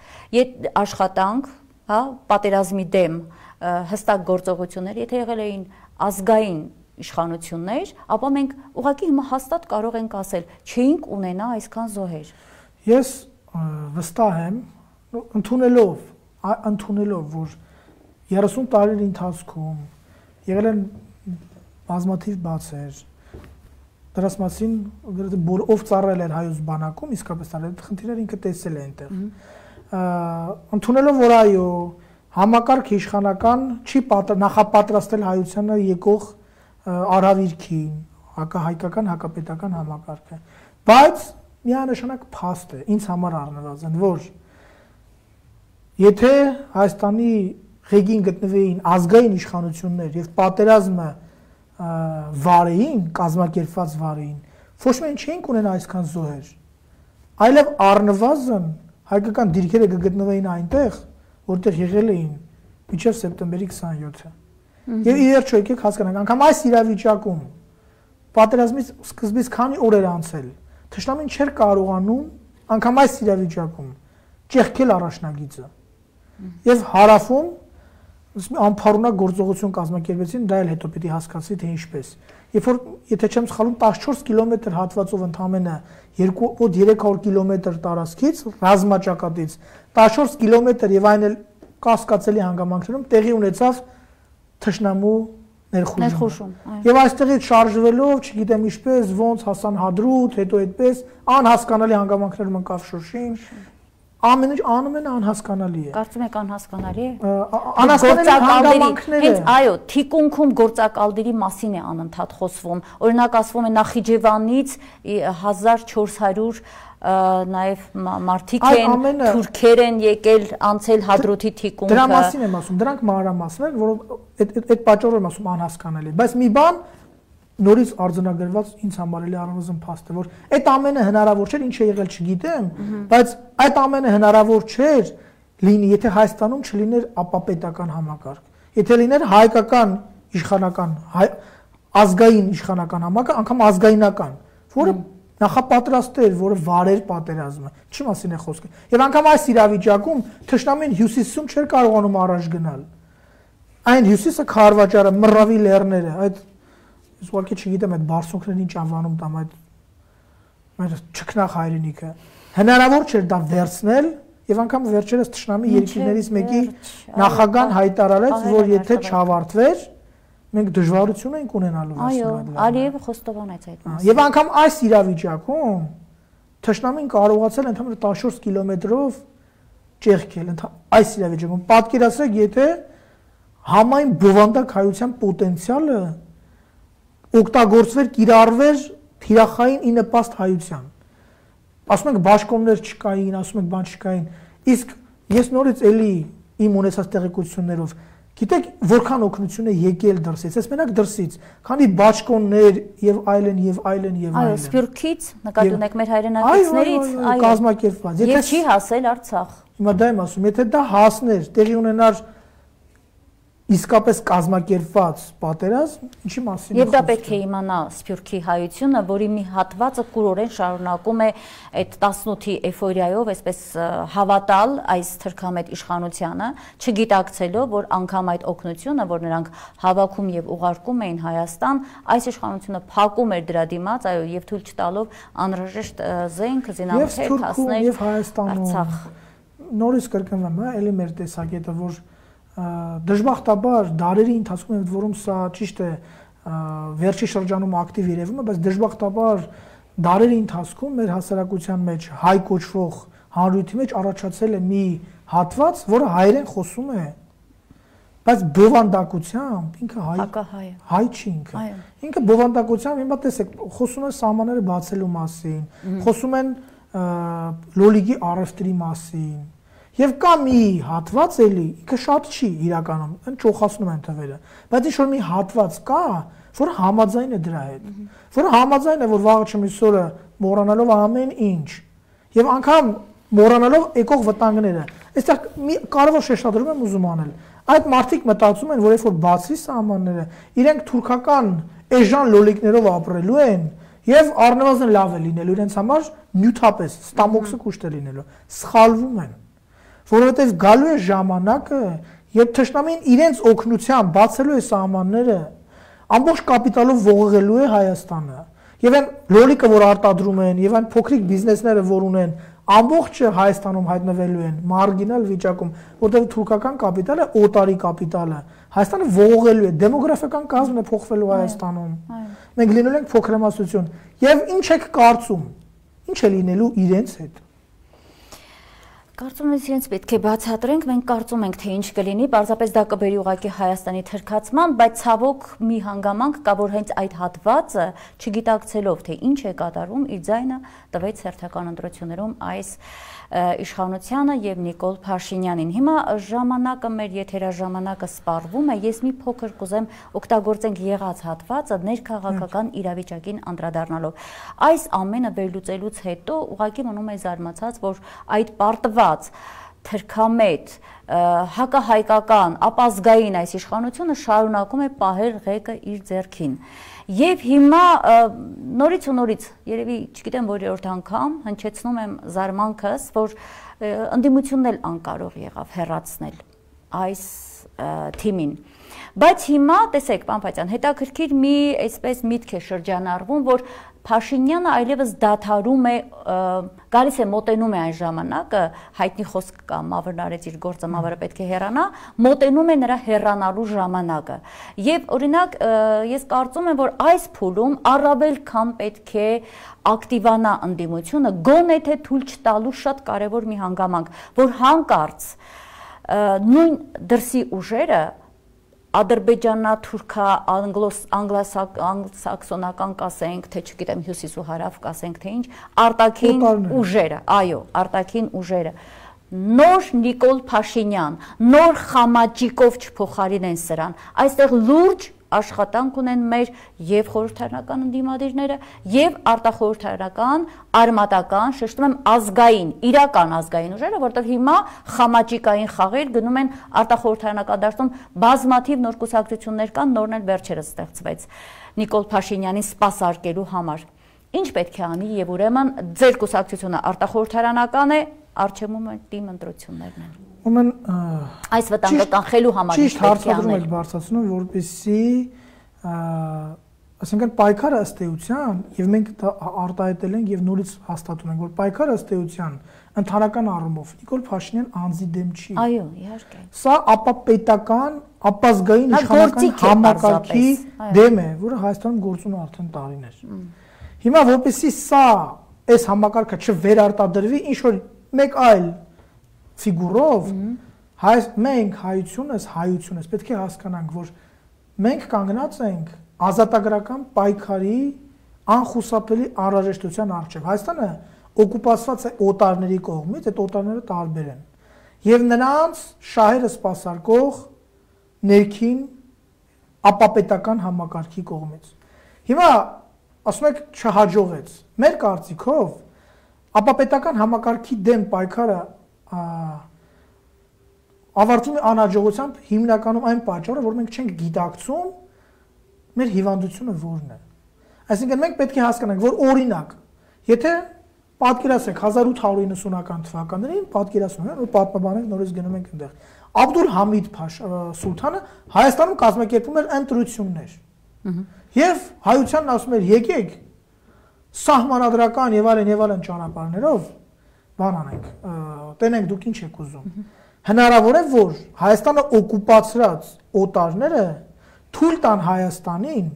Speaker 1: աշխատանք, հա, պատերազմի դեմ հստակ գործողություններ, եթե եղել էին ազգային իշխանություններ, ապա մենք ուղղակի հիմա հաստատ կարող ենք ասել, չէինք ունենա այսքան զոհեր։
Speaker 2: Ես վստահ եմ, ընդունելով, որ 30 տարիների ընթացքում եղել են բազմաթիվ բացեր, դրանց մասին ով ծառայել էր հայոց բանակում, իսկապես այդ խնդիրները ինքը տեսել է այնտեղ։ Ընդունելով, որ այո, համակարգ իշխանական չի նախապատրաստել հայությանը եկող արհավիրքին, հակահայկական, հակապետական համակարգը, բայց միանշանակ փաստ է, ինձ համար առնվազն, որ եթե Հայաստանի ղեկին գտնվեին ազգային իշխանություններ եւ պատերազմը վարեին, կազմակերպված վարեին, ոչ միայն չէին ունենա այսքան զոհեր, այլև առնվազն հայկական դիրքերը կգտնվեին այնտեղ, որտեղ եղել էին մինչև սեպտեմբերի 27-ը։ Եվ ի վերջո եկեք հասկանանք, անգամ այս իրավիճակում պատերազմից սկզբից քանի օր էր անցել, թշնամին չէր կարողանում անգամ այս իրավիճակում ճեղքել առաջնագիծը։ Եվ հարավում անփառունակ գործողություն կազմակերպեցին, դա էլ հետո պիտի հասկացվի թե ինչպես։ Երբ որ եթե չեմ սխալվում 14 կիլոմետր հատվածով ընդամենը 2-300 կիլոմետր տարածքից ռազմաճակատից 14 կիլոմետր եւ այն էլ կասկածելի հանգամանքներում տեղի ունեցավ թշնամու ներխուժում։ Եվ այստեղից շարժվելով, չգիտեմ ինչպես, ոնց հասան Հադրութ, հետո այդպես անհասկանալի հանգամանքներում ընկավ Շուշին։ Ամեն ինչ անում են անհասկանալի է։
Speaker 1: Կարծում եք անհասկանալի է։
Speaker 2: Անհասկանալի հանգամանքները։
Speaker 1: Հենց այո, թիկունքում գործակալների մասին է անընդհատ խոսվում։ Օրինակ ասվում է Նախիջևանից 1400 նաև մարդիկ են, թուրքեր են եկել անցել Հադրութի թիկունքը։
Speaker 2: Դրա մասին եմ ասում, դրանք մանրամասներ են, որ այդ պատճառով եմ ասում անհասկանալի։ Բայց մի բան նորից արձանագրված ինձ համար էլի առնվազն փաստ է, որ այդ ամենը հնարավոր չէր, ինչ է եղել չգիտեմ, բայց այդ ամենը հնարավոր չէր լինի, եթե Հայաստանում չլիներ ապապետական համակարգ։ Եթե լիներ հայկական իշխանական, ազգային իշխանական համակարգ, անգամ ազգայնական, որը նախապատրաստ էր, որը վարեր պատերազմը։ Չի մասին է խոսքը։ Եվ անգամ այս իրավիճակում թշնամին հյուսիսում չէր կարողանում առաջ գնալ։ Այն հյուսիսը Քարվաճարը, Մռավի լեռները, այդ ես ուղղակի չգիտեմ այդ բարսունքներին ինչ անվանում տամ այդ մեր չքնախ հայրենիքը։ Հնարավոր չէր դա վերցնել եւ անգամ վերջերս թշնամի երկրներից մեկի նախագահան հայտարարեց, որ եթե չավարտվեր, մենք դժվարություն ենք ունենալու
Speaker 1: այո, Ալիևը խոստովանեց այդ մասը։
Speaker 2: Եվ անգամ այս իրավիճակում թշնամին կարողացել ընդհանուր 14 կիլոմետրով ճեղքել այս իրավիճակում։ Պատկերացրեք, եթե համայն բովանդակայության պոտենցիալը օգտագործվեր, կիրառվեր թիրախային ի նպաստ հայության։ Ասում ենք բաշխումներ չկային, ասում ենք բան չկային։ Իսկ ես նորից էլի իմ ունեցած տեղեկություններով գիտեք որքան օգնություն է եկել դրսից, ես մենակ դրսից, քանի բաշխոններ եւ այլն եւ այլն եւ այլն։
Speaker 1: Այո, Սփյուռքից, նկատի ունեք մեր հայրենակիցներից,
Speaker 2: այո, կազմակերպված։
Speaker 1: Եթե չի հասել Արցախ։
Speaker 2: Հիմա դա եմ ասում, եթե դա հասներ, տեղի ունենար իսկապես կազմակերպված պատերազմ, ինչի մասին է խոսքը։
Speaker 1: Եվ դա պետք է իմանա Սփյուռքի հայությունը, որի մի հատվածը կուրորեն շարունակում է այդ 18-ի էֆորիայով այսպես հավատալ այս թրքամետ իշխանությանը, չգիտակցելով, որ անգամ այդ օգնությունը, որ նրանք հավաքում եւ ուղարկում էին Հայաստան, այս իշխանությունը փակում էր դրա դիմաց, այո, եւ թույլ չտալով անհրաժեշտ զենք, զինամթերք հասնել
Speaker 2: եւ Հայաստանում։ Նորից կրկնվում է, էլի մեր տեսակետը, որ դժբախտաբար դարերի ընթացքում ընդ որում սա ճիշտ է վերջի շրջանում ակտիվ երևում է, բայց դժբախտաբար դարերի ընթացքում մեր հասարակության մեջ հայ կոչվող հանրույթի մեջ առաջացել է մի հատված, որը հայերեն խոսում է, բայց բովանդակությամբ ինքը հայ չի ինքը։ Ինքը բովանդակությամբ հիմա տեսեք, խոսում են սահմանները բացելու մասին, խոսում են լոլիկի առևտրի մասին։ Եվ կա մի հատված էլի, ինքը շատ չի իրականում, այն ճոխացնում են թվերը, բայց ինչ որ մի հատված կա, որ համաձայն է դրա հետ, որը համաձայն է, որ վաղը չմիսօրը մոռանալով ամեն ինչ, եւ անգամ մոռանալով եկող վտանգները, այստեղ մի կարևոր շեշտադրում եմ ուզում անել, այդ մարդիկ մտածում են, որ երբ որ բացվի սահմանները, իրենք թուրքական էժան լոլիկներով ապրելու են եւ առնվազն լավ է լինելու իրենց համար նյութապես, ստամոքսը կուշտ է լինելու, սխալվում են։ Որովհետև գալու է ժամանակը, երբ թշնամին իրենց օգնությամբ բացելու է սահմանները, ամբողջ կապիտալով ողողելու է Հայաստանը։ Եվ այն լոլիկը, որ արտադրում են, եւ այն փոքրիկ բիզնեսները, որ ունեն, ամբողջը Հայաստանում հայտնվելու են մարգինալ վիճակում, որտեղ թուրքական կապիտալը, օտարի կապիտալը Հայաստանը ողողելու է, դեմոգրաֆիական կազմն է փոխվելու Հայաստանում։ Մենք լինելու ենք փոքրամասնություն։ Եվ ինչ եք կարծում, ինչ է լինելու իրենց հետ։
Speaker 1: Կարծում եմ իրենց պետք է բացատրենք, մենք կարծում ենք թե ինչ կլինի, պարզապես դա կբերի ուղղակի Հայաստանի թրքացման, բայց ցավոք մի հանգամանք կա, որ հենց այդ հատվածը չգիտակցելով թե ինչ է կատարվում, իր ձայնը տվեց հերթական ընտրություններում այս իշխանությանը եւ Նիկոլ Փաշինյանին։ Հիմա ժամանակը մեր եթերաժամանակը սպառվում է, ես մի փոքր կուզեմ օգտագործենք եղած հատվածը ներքաղաքական իրավիճակին անդրադառնալով։ Այս ամենը վերլուծելուց հետո ուղղակի մնում է զարմացած, որ այդ պարտված թրքամետ հակահայկական ապազգային այս իշխանությունը շարունակում է պահել ղեկը իր ձեռքին։ Եվ հիմա նորից ու նորից, երևի չգիտեմ որերորդ անգամ հնչեցնում եմ զարմանքս, որ ընդդիմությունն էլ անկարող եղավ հեռացնել այս թիմին։ Բայց հիմա, տեսեք, պարոն Փաթյան, հետաքրքիր մի այսպես միտք է շրջանառվում, որ Փաշինյանը այլևս դադարում է, գալիս է մոտենում է այն ժամանակը, հայտնի խոսք կա, մավրն արեց իր գործը, մավրը պետք է հեռանա, մոտենում է նրա հեռանալու ժամանակը։ Եվ օրինակ ես կարծում եմ, որ այս փուլում առավել քան պետք է ակտիվանա ընդդիմությունը, գոնե թե թույլ չտալու շատ կարևոր մի հանգամանք, որ հանկարծ նույն դրսի ուժերը ադրբեջանա-թուրքա անգլոսաքսոնական կասենք, թե չգիտեմ հյուսիս ու հարավ կասենք, թե ինչ, արտաքին ուժերը, այո, արտաքին ուժերը, նոր Նիկոլ Փաշինյան, նոր Խամաճիկով չփոխարինեն սրան, այստեղ լուրջ աշխատանք ունեն մեր եւ խորհրդարանական ընդդիմադիրները եւ արտախորհրդարանական արմատական, շեշտում եմ, ազգային, իրական ազգային ուժերը, որտեղ հիմա խամաճիկային խաղեր գնում են արտախորհրդարանական դաշտում, բազմաթիվ նոր կուսակցություններ կան, նորն էլ վերջերս ստեղծվեց Նիկոլ Փաշինյանին սպասարկելու համար։ Ինչ պետք է անի եւ ուրեմն ձեր կուսակցությունը արտախորհրդարանական է, արժեվում է թիմ ընտրություններն են։
Speaker 2: Ուրեմն
Speaker 1: այս վտանգը կանխելու համար
Speaker 2: ճիշտ հարցադրում եք բարձրացնում, որպեսզի ասենք պայքարը ըստ էության եւ մենք դա արտահայտել ենք եւ նորից հաստատում ենք, որ պայքարը ըստ էության ընդհանրական առումով Նիկոլ Փաշինյան անձի դեմ չի։
Speaker 1: Այո, իհարկե։
Speaker 2: Սա ապապետական, ապազգային իշխանական համակարգի դեմ է, որը Հայաստանում գործում է արդեն տարիներ։ Հիմա որպեսզի սա այս համակարգը չվերարտադրվի ինչ որ մեկ այլ ֆիգուրով մենք հայությունս պետք է հասկանանք, որ մենք կանգնած ենք ազատագրական պայքարի անխուսափելի անհրաժեշտության առջև։ Հայաստանը օկուպացված է օտարների կողմից, այդ օտարները տարբեր են եւ նրանց շահերը սպասարկող ներքին ապապետական համակարգի կողմից։ Հիմա ասում եք չհաջողեց։ Մեր կարծիքով ապապետական համակարգի դեմ պայքարը ավարտվում է անհաջողությամբ հիմնականում այն պատճառով, որ մենք չենք գիտակցում մեր հիվանդությունը որն է։ Այսինքն մենք պետք է հասկանանք, որ օրինակ, եթե պատկերացրեք 1890-ական թվականներին, պատկերացնում են, որ պատմաբանենք նորից գնում ենք այնտեղ։ Աբդուլ Համիդ Սուլթանը Հայաստանում կազմակերպում էր ընտրություններ։ Եվ հայությանն ասում էր, եկեք սահմանադրական եւ այլն ճանապարհներով բան անենք, տենենք դուք ինչ եք ուզում։ Հնարավոր է, որ Հայաստանը օկուպացրած օտարները թույլ տան Հայաստանին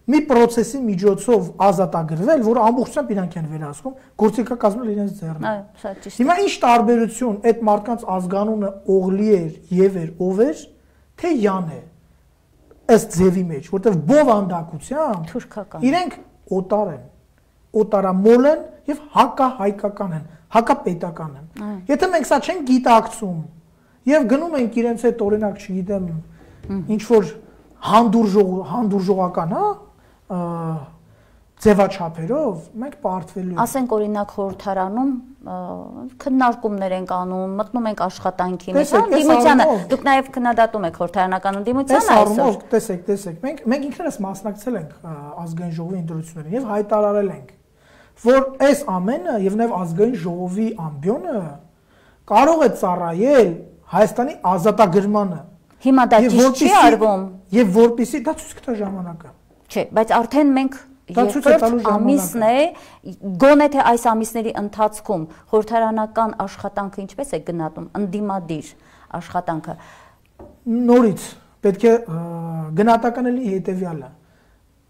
Speaker 2: մի process-ի միջոցով ազատագրվել, որը ամբողջությամբ իրանք են վերահսկում, գործիքա կազմել իրենց ձեռնին։
Speaker 1: Այո, սա ճիշտ է։
Speaker 2: Հիմա ինչ տարբերություն այդ մարդկանց ազգանունը Օղլի էր, եւ էր, ով էր, թե Յան է։ Ըստ ձևի մեջ, որտեղ բովանդակությամբ
Speaker 1: թուրքական
Speaker 2: իրենք օտար են, օտարամոլ են եւ հակահայկական են, հակապետական են։ Եթե մենք սա չենք գիտակցում եւ գնում ենք իրենց այդ օրինակ, չգիտեմ, ինչ որ հանդուրժողական, ձևաչափերով մենք պարտվելու ենք։
Speaker 1: Ասենք օրինակ խորհրդարանում քննարկումներ ենք անում, մտնում ենք աշխատանքի մեջ, ընդդիմությանը, դուք նաև քննադատում եք խորհրդարանական ընդդիմությանը այսօր։
Speaker 2: Տեսեք, մենք ինքներս մասնակցել ենք ազգային ժողովի ընտրություններին եւ հայտարարել ենք, որ այս ամենը եւ նաեւ ազգային ժողովի ամբիոնը կարող է ծառայել Հայաստանի ազատագրմանը։
Speaker 1: Հիմա դա ճիշտ չի արվում։
Speaker 2: Եվ որպեսզի դա ցույց կտա ժամանակը։
Speaker 1: Չէ, բայց արդեն մենք երկրորդ ամիսն է, գոնե թե այս ամիսների ընթացքում խորհրդարանական աշխատանքը ինչպես է գնահատում, ընդդիմադիր աշխատանքը։
Speaker 2: Նորից պետք է գնահատականելի հետեւյալը։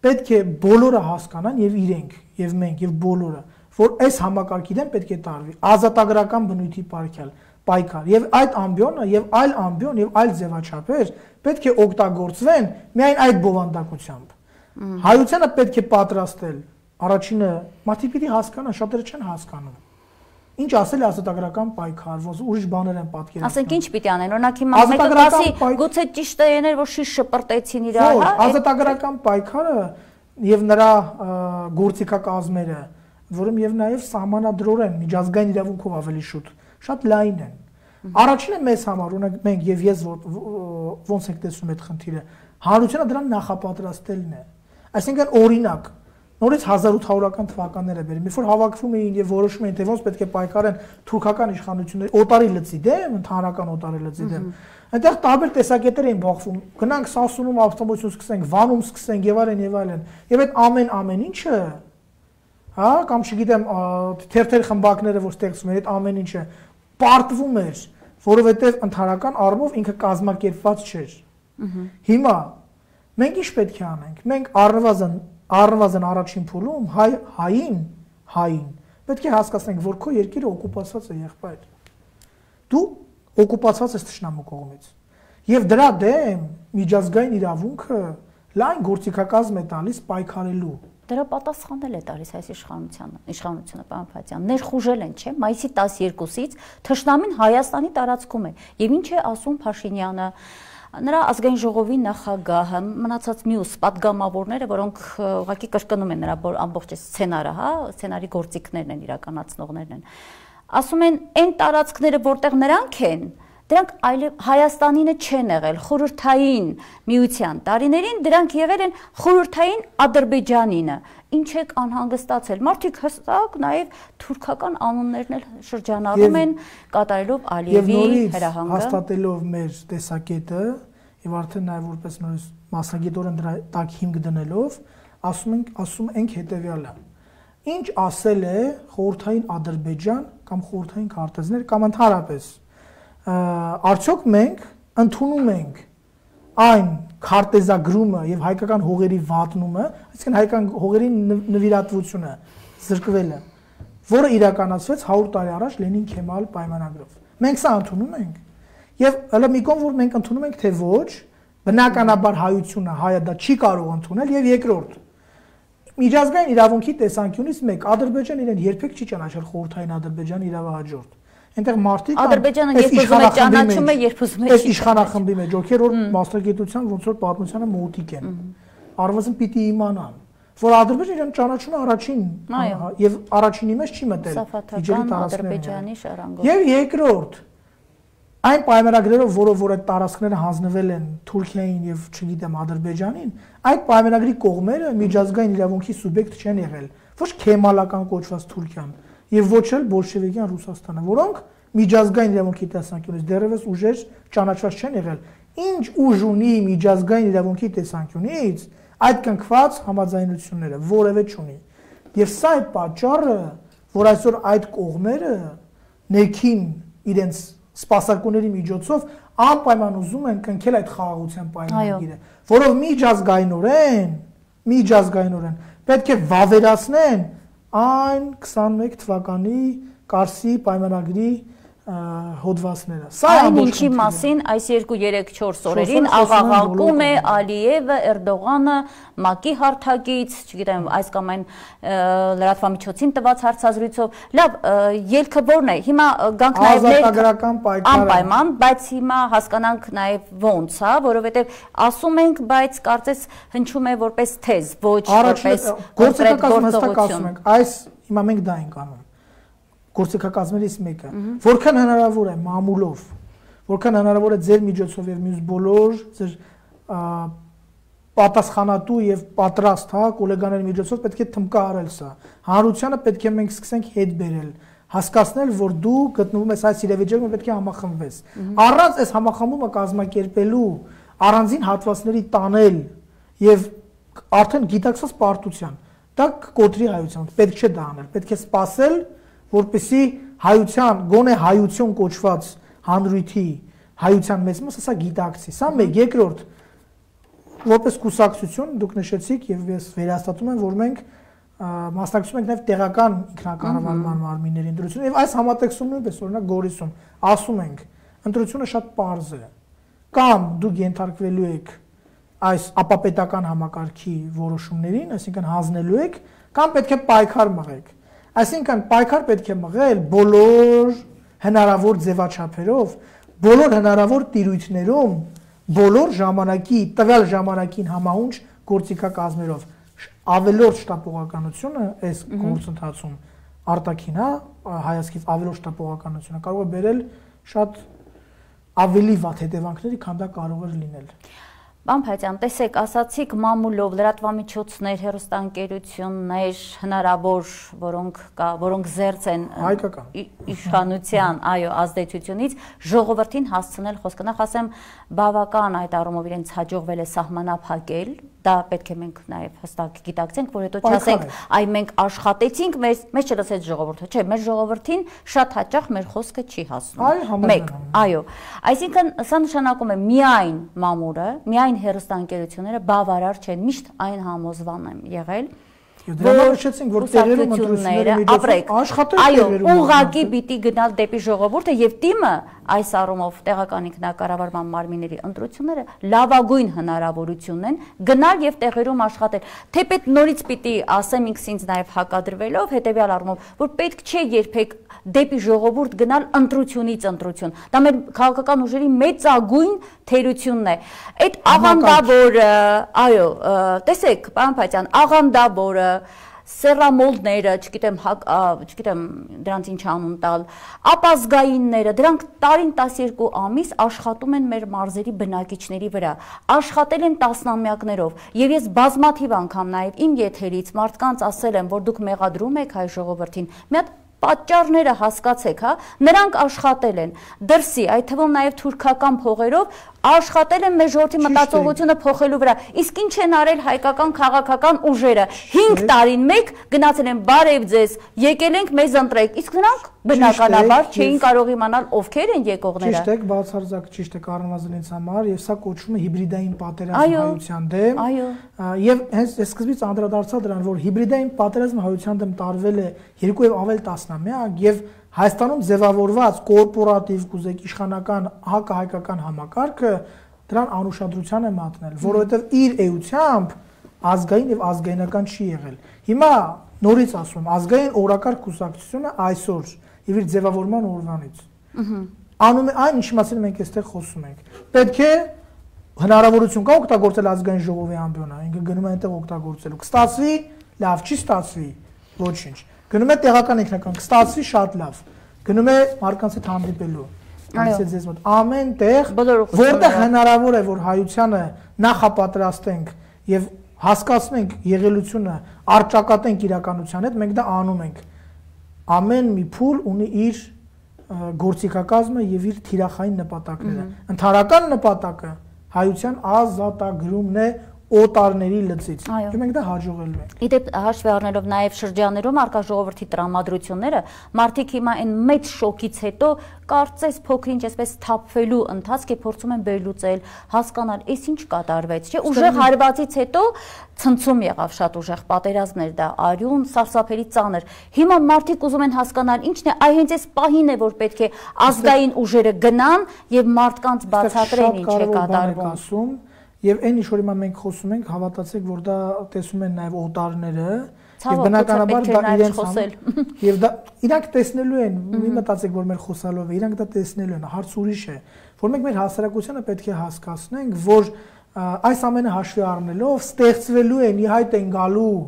Speaker 2: Պետք է բոլորը հասկանան եւ իրենք, եւ մենք, եւ բոլորը, որ այս համակարգի դեմ պետք է տարվի ազատագրական բնույթի պարգյալ, պայքար եւ այդ ամբիոնը եւ այլ ամբիոն եւ այլ ձևաչափեր պետք է օգտագործվեն միայն այդ բովանդակությամբ հայությանը պետք է պատրաստել առաջինը մարդիկ պիտի հասկանան շատերը չեն հասկանում ինչ ասել է ազատագրական պայքար որ ուրիշ բաներ են պատկերացնում
Speaker 1: ասենք ինչ պիտի անեն օրինակ հիմա մեկը ասի գուցե ճիշտ է եղել որ շիշ շպրտեցին իր հա
Speaker 2: ազատագրական պայքարը եւ նրա գործիքակազմերը որում եւ նաեւ սահմանադրորեն միջազգային իրավունքով ավելի շուտ շատ լայն են առաջինը մեզ համար օրինակ մենք եւ ես ոնց ենք տեսնում այդ խնդիրը հանրությունը դրան նախապատրաստելն է այսինքն օրինակ նորից 1800-ական թվականները բերեմ երբ որ հավաքվում էին եւ որոշում էին թե ոնց պետք է պայքարեն թուրքական իշխանությունները օտարի լծի դեմ ընդհանրական օտարի լծի դեմ այնտեղ տարբեր տեսակետեր էին բախվում գնանք Սասունում ավտոմոբիլ սկսենք Վանում սկսենք եւ այլն եւ այդ ամեն ինչը հա կամ չգիտեմ թերթեր խմբակները որ ստեղծում են այդ ամեն ինչը պարտվում էր որովհետեւ ընդհանրական առումով ինքը կազմակերպված չէր հիմա մենք ինչ պետք է անենք մենք առնվազն առաջին փուլում հային պետք է հասկացնենք որ քո երկիրը օկուպացված է եղբայր դու օկուպացված ես թշնամու կողմից եւ դրա դեմ միջազգային իրավունքը լայն գործիքակազմ է տալիս պայքարելու
Speaker 1: դրա պատասխանել է տալիս այս իշխանությունը պարոն Փաթյան ներխուժել են չէ մայիսի 12-ից թշնամին Հայաստանի տարածքում է եւ ինչ է ասում Փաշինյանը նրա ազգային ժողովի նախագահը մնացած մյուս падգամավորները որոնք ուղղակի կրկնում են նրա ամբողջ սցենարը հա սցենարի գործիքներն են իրականացնողներն են ասում են այն տարածքները որտեղ նրանք են դրանք այլև Հայաստանինը չեն եղել խորհրդային միության տարիներին դրանք եղել են խորհրդային Ադրբեջանինը ինչ եք անհանգստացել մարդիկ հստակ նաև թուրքական անուններն էլ շրջանառում են կատարելով Ալիևի հրահանգը
Speaker 2: հաստատելով մեր տեսակետը եւ արդեն նաև որպես նորից մասնագետորեն դրա տակ հիմք դնելով ասում ենք հետեւյալը ինչ ասել է խորհրդային Ադրբեջան կամ խորհրդային քարտեզներ կամ ընդհանրապես արդյոք մենք ընդունում ենք այն քարտեզագրումը եւ հայկական հողերի վատնումը, այսինքն հայկական հողերի նվիրատվությունը, զրկվելը, որը իրականացվեց 100 տարի առաջ Լենին-Քեմալ պայմանագրով։ Մենք սա ընդունում ենք։ Եվ հələ մի կողմ որ մենք ընդունում ենք թե ոչ, բնականաբար հայությունը հայը դա չի կարող ընդունել եւ երկրորդ միջազգային իրավունքի տեսանկյունից մեկ Ադրբեջանը իրեն երբեք չի ճանաչել խորհրդային Ադրբեջանի իրավահաջորդ Այնտեղ մարդիկ
Speaker 1: Ադրբեջանը երբ ուզում է ճանաչում է, երբ ուզում է չի։
Speaker 2: Իշխանախմբի մեջ, ովքեր որ մասնագիտության ոնց որ պատմությանը մոտիկ են։ Առնվազն պիտի իմանան, որ Ադրբեջանը իրեն ճանաչում է առաջին եւ առաջինի մեջ չի մտել իջերի տարածքները։ Եվ երկրորդ այն պայմանագրերով, որ այդ տարածքները հանձնվել են Թուրքիային եւ չգիտեմ Ադրբեջանին, այդ պայմանագրի կողմերը միջազգային իրավունքի սուբյեկտ չեն եղել, ոչ քեմալական կոչված Թուրքիան եւ ոչ էլ բոլշևիկյան Ռուսաստանը, որոնք միջազգային իրավունքի տեսանկյունից դեռևս ուժեր ճանաչված չեն եղել։ Ինչ ուժ ունի միջազգային իրավունքի տեսանկյունից այդ կնքված համաձայնությունները որևէ չունի։ Եվ սա է պատճառը, որ այսօր այդ կողմերը ներքին իրենց սպասարկումների միջոցով անպայման ուզում են կնքել այդ խաղաղության պայմանագիրը, որով միջազգայինորեն պետք է վավերացնեն այն 21 թվականի Կարսի պայմանագրի հոդվածները։ Սա
Speaker 1: այն ինչի մասին այս 2-3-4 օրերին աղաղակում է Ալիևը, Էրդողանը, ՄԱԿ-ի հարթակից, չգիտեմ, այս կամ այն լրատվամիջոցին տված հարցազրույցով։ Լավ, ելքը որն է։ Հիմա գանք նաև
Speaker 2: ազատագրական պայքարը
Speaker 1: անպայման, բայց հիմա հասկանանք նաև ոնց, հա, որովհետև ասում ենք, բայց կարծես հնչում է որպես թեզ, ոչ որպես
Speaker 2: գործողություն։ Այս հիմա մենք դա ենք անում գործիքակազմերից մեկը, որքան հնարավոր է մամուլով, որքան հնարավոր է ձեր միջոցով եւ մյուս բոլոր ձեր պատասխանատու եւ պատրաստ, հա, գոլեգաների միջոցով պետք է թմկահարել սա։ Հանրությանը պետք է մենք սկսենք հետ բերել, հասկացնել, որ դու գտնվում ես այս իրավիճակում, պետք է համախմբվես։ Առանց այս համախմբումը կազմակերպելու, առանձին հատվածների տանել եւ արդեն գիտակցած պարտության, դա կոտրի հայության, պետք չէ դա անել, պետք է սпасել որպեսի հայության, գոնե հայություն կոչված հանրույթի հայության մեծ մասը սա գիտակցի։ Սա մեկ, երկրորդ, որպես կուսակցություն դուք նշեցիք եւ ես վերահաստատում եմ, որ մենք մասնակցում ենք նաև տեղական ինքնակառավարման մարմինների ընտրություններին եւ այս համատեքստում նույնպես օրինակ Գորիսում ասում ենք ընտրությունը շատ պարզ է կամ դուք ենթարկվելու եք այս ապապետական համակարգի որոշումներին, այսինքն հանձնելու եք, կամ պետք է պայքար մղեք։ Այսինքն պայքար պետք է մղել բոլոր հնարավոր ձևաչափերով, բոլոր հնարավոր տիրույթներում, բոլոր ժամանակի, տվյալ ժամանակին համահունչ գործիքակազմերով։ Ավելորդ շտապողականությունը այս գործընթացում արտաքին, հայացքից ավելորդ շտապողականությունը կարող է բերել շատ ավելի վատ հետևանքների, քան դա կարող է լինել։
Speaker 1: Պարոն Փայտյան, տեսեք, ասացիք մամուլով լրատվամիջոցներ, հեռուստաընկերություններ հնարավոր, որոնք զերծ են իշխանության, այո, ազդեցությունից ժողովրդին հասցնել խոսքը։ Նախ ասեմ, բավական այդ առումով իրենց հաջողվել է սահմանափակել, դա պետք է մենք նաև հստակ գիտակցենք, որ հետո չասենք, այ մենք աշխատեցինք, մեզ չլսեց ժողովուրդը, չէ, մեր ժողովրդին շատ հաճախ մեր խոսքը չի հասնում։ Մեկ, այո, այսինքն սա նշանակում է միայն մամուլը, միայն հեռուստաընկերությունները բավարար չեն, միշտ այն համոզվան եմ եղել,
Speaker 2: որ տեղերում ընտրությունները
Speaker 1: աշխատել, այո, ուղղակի պիտի գնալ դեպի ժողովուրդը եւ թիմը այս առումով տեղական ինքնակառավարման մարմինների ընտրությունները լավագույն հնարավորությունն են գնալ եւ տեղերում աշխատել։ Թեպետ նորից պիտի ասեմ ինքս ինձ նաեւ հակադրվելով հետեւյալ առումով, որ պետք չէ երբեք դեպի ժողովուրդ գնալ ընտրությունից ընտրություն։ Դա մեր քաղաքական ուժերի մեծագույն թերությունն է։ Այդ աղանդավորը, այո, տեսեք, պարոն Փայտյան, աղանդավորը սերամոլները, չգիտեմ դրանց ինչ անուն տալ, ապազգայինները, դրանք տարին 12 ամիս աշխատում են մեր մարզերի բնակիչների վրա, աշխատել են տասնամյակներով, եւ ես բազմաթիվ անգամ նաեւ իմ եթերից մարդկանց ասել եմ, որ դուք մեղադրում եք հայ ժողովրդին, մի հատ պատճառները հասկացեք, հա, նրանք աշխատել են դրսի, այդ թվում նաև թուրքական փողերով աշխատել են մեր ժողովրդի մտածողությունը փոխելու վրա։ Իսկ ինչ են արել հայկական քաղաքական ուժերը 5 տարին մեկ գնացել են բարև ձեզ, եկել ենք մեզ ընտրեք, իսկ նրանք բնականաբար չէին կարող իմանալ ովքեր են եկողները։
Speaker 2: Ճիշտ է, բացարձակ ճիշտ է առնվազն ինձ համար, եւ սա կոչվում է հիբրիդային պատերազմ հայության դեմ։ Եվ հենց սկզբից անդրադարձա դրան, որ հիբրիդային պատերազմը հայության դեմ տարվել է 2 եւ ավել տասնամյակ եւ Հայաստանում ձևավորված կորպորատիվ կուզեք իշխանական հակահայկական համակարգը դրան անուշադրության է մատնել, որովհետև իր էությամբ ազգային եւ ազգայնական չի եղել։ Հիմա նորից ասում, ազգային օրակարգ կուսակցությունը այսօր եւ իր ձևավորման օրվանից անում է այն, ինչի մասին մենք այստեղ խոսում ենք։ Պետք է հնարավորություն կա օգտագործել ազգային ժողովի ամբիոնը, ինքը գնում է այնտեղ օգտագործելու։ Կստացվի, լավ, չի ստացվի, ոչինչ։ Գնում է տեղական ինքնական, կստացվի շատ լավ։ Գնում է մարդկանց հետ հանդիպելու։ Ձեզ մոտ ամեն տեղ, որտեղ հնարավոր է, որ հայությանը նախապատրաստենք եւ հասկացնենք եղելությունը, արճակատենք իրականության հետ, մենք դա անում ենք։ Ամեն մի փուլ ունի իր գործիքակազմը եւ իր թիրախային նպատակները։ Ընդհանրական նպատակը հայության ազատագրումն է օտարների լծից։ Եվ մենք դա հաջողելու ենք։
Speaker 1: Իդեպ հաշվի առնելով նաև շրջաներում արկա ժողովրդի տրամադրությունները, մարդիկ հիմա այն մեծ շոկից հետո կարծես փոքրինչ այսպես թափվելու ընթացք է փորձում են վերլուծել, հասկանալ, այս ինչ կատարվեց, չէ՞, ուժեղ հարվածից հետո ցնցում եղավ շատ ուժեղ պատերազմներ, դա արյուն, սարսափելի ծանր։ Հիմա մարդիկ ուզում են հասկանալ ինչն է, այ հենց այս պահին է, որ պետք է ազգային ուժերը գնան եւ մարդկանց բացատրեն ինչ է կատարվում։
Speaker 2: Եվ այն ինչ որ հիմա մենք խոսում ենք, հավատացեք, որ դա տեսում են նաև օտարները, եւ բնականաբար դա իրենց եւ դա իրանք տեսնելու են, մի մտածեք, որ մեր խոսալով է, իրանք դա տեսնելու են, հարց ուրիշ է, որ մենք մեր հասարակությանը պետք է հասկացնենք, որ այս ամենը հաշվի առնելով ստեղծվելու են, ի հայտ են գալու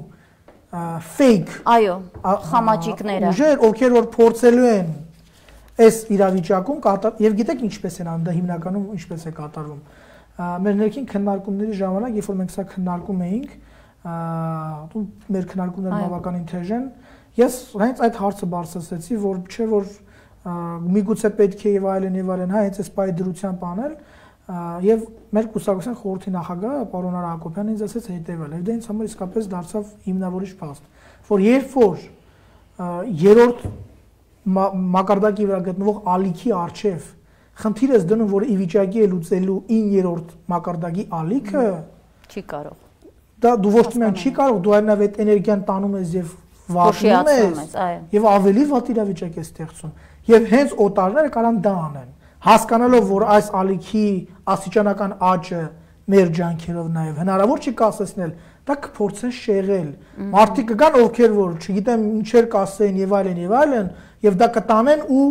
Speaker 2: fake,
Speaker 1: այո, խամաճիկները,
Speaker 2: ուժեր, ովքեր որ փորձելու են այս իրավիճակում եւ գիտեք ինչպես են անում, դա հիմնականում ինչպես է կատարվում։ Մեր ներքին քննարկումների ժամանակ, երբ որ մենք սա քննարկում էինք, մեր քննարկումները բավականին թեժ են, ես հենց այդ հարցը բարձրացրեցի, որ չէ որ միգուցե պետք է եւ այլն, հա, հենց այս պահի դրությամբ անել, եւ մեր կուսակցության խորհրդի նախագահ պարոն Արա Հակոբյանն ինձ ասեց հետեւել, եւ դա ինձ համար իսկապես դարձավ հիմնավորիչ փաստ, որ երբ որ երրորդ մակարդակի վրա գտնվող ալիքի արչեւ խնդիր ես դնում, որ ի վիճակի է լուծելու 9-րդ մակարդակի ալիքը,
Speaker 1: չի կարող։
Speaker 2: դա դու ոչ միայն չի կարող, դու այնով այդ էներգիան տանում ես եւ վախենում ես, եւ ավելի վատ իրավիճակ է ստեղծում։ Եվ հենց օտարները կարան դա անեն, հասկանալով, որ այս ալիքի աստիճանական աճը մեր ջանքերով նաեւ հնարավոր չի կասեցնել, դա կփորձեն շեղել։ Մարդիկ կգան, ովքեր որ, չգիտեմ, ինչեր կասեն եւ այլն, եւ դա կտանեն ու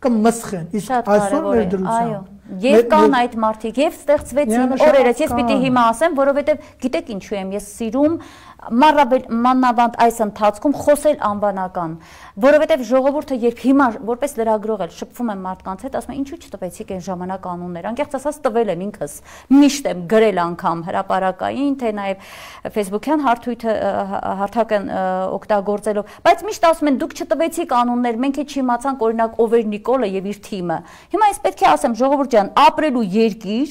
Speaker 2: կմսխեն։ Իսկ այսօր մեր դրությամբ
Speaker 1: Եվ կան այդ մարդիկ, եւ ստեղծվեցին օրերս, ես պիտի հիմա ասեմ, որովհետեւ գիտեք ինչու եմ ես սիրում մանավանդ այս ընթացքում խոսել անվանական, որովհետեւ ժողովուրդը երբ հիմա որպես լրագրող էլ շփվում եմ մարդկանց հետ, ասում եմ ինչու չտվեցիք այն ժամանակ կանոններ, անկեղծ ասած տվել եմ ինքս, միշտ եմ գրել անգամ հրապարակային, թե նաեւ Facebook-յան հարթակն օգտագործելով, բայց միշտ ասում են դուք չտվեցիք կանոններ, մենք էլ չիմացանք օրինակ ով էր Նիկոլը եւ իր թիմը։ Հիմա ես պետք է ասեմ ժողովուրդ ապրելու երկիր,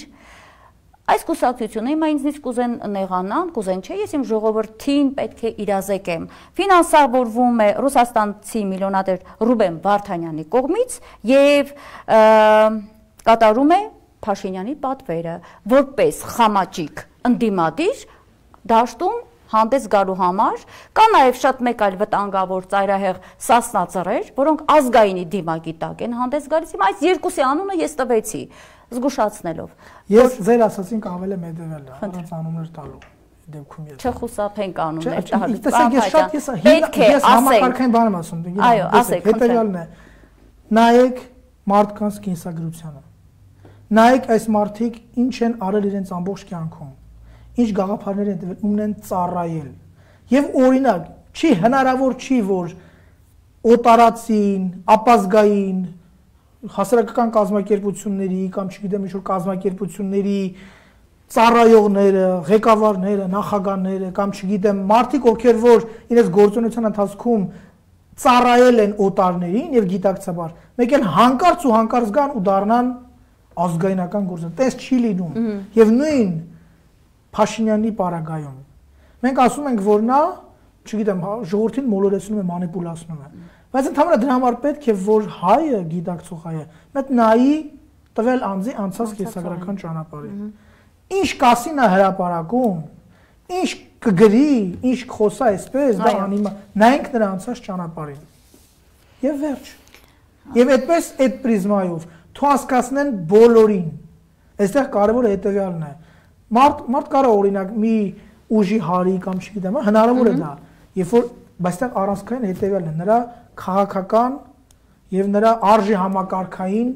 Speaker 1: այս կուսակցությունը հիմա ինձնից կուզեն նեղանան, կուզեն չէ, ես իմ ժողովրդին պետք է իրազեկեմ։ Ֆինանսավորվում է ռուսաստանցի միլիոնադեր Ռուբեն Վարդանյանի կողմից եւ կատարում է Փաշինյանի պատվերը, որպես խամաճիկ ընդդիմադիր դաշտում հանդես գալու համար, կա նաև շատ մեկ այլ վտանգավոր ծայրահեղ սասնածռեր, որոնք ազգայինի դիմակի տակ են հանդես գալիս, հիմա այս երկուսի անունը ես տվեցի, զգուշացնելով։
Speaker 2: Ես ձեր ասացինք ավելի մեդևել է, առանց անուններ տալու դեպքում ես։
Speaker 1: Չխուսափենք անուններ տալու։
Speaker 2: Պետք է համակարգային բան եմ ասում, հետևյալն է, նայեք մարդկանց կենսագրությանը, նայեք այս մարդիկ ինչ են արել իրենց ամբողջ կյանքում, ինչ գաղափարներ են տվել, ումն են ծառայել։ Եվ օրինակ, չի հնարավոր չի, որ օտարացին, ապազգային, հասարակական կազմակերպությունների կամ չգիտեմ ինչ-որ կազմակերպությունների ծառայողները, ղեկավարները, նախագահները կամ չգիտեմ մարդիկ, ովքեր որ իրենց գործունեության ընթացքում ծառայել են օտարներին եւ գիտակցաբար, մեկ էլ հանկարծ ու հանկարծ գան ու դառնան ազգայնական գործոն։ Տես չի լինում։ Եվ նույն Փաշինյանի պարագայում մենք ասում ենք, որ նա, չգիտեմ, ժողովրդին մոլորեցնում է, մանիպուլացնում է, բայց ընդհանրապես դրա համար պետք է որ հայը, գիտակցող հայը, մեծ նայի տվել անձի անցած կենսագրական ճանապարհին։ Ինչ կասի նա հրապարակում, ինչ կգրի, ինչ կխոսա այսպես, դա անիմա, նայենք նրա անցած ճանապարհին։ Եվ վերջ։ Եվ այդպես այդ պրիզմայով թող հասկացնեն բոլորին։ Այստեղ կարևորը հետևյալն է։ Մարդ կարող օրինակ մի ուժի հարի կամ չգիտեմ, հնարավոր է դա, երբ որ բայց դա առանցքային հետևյալն է, նրա քաղաքական եւ նրա արժի համակարգային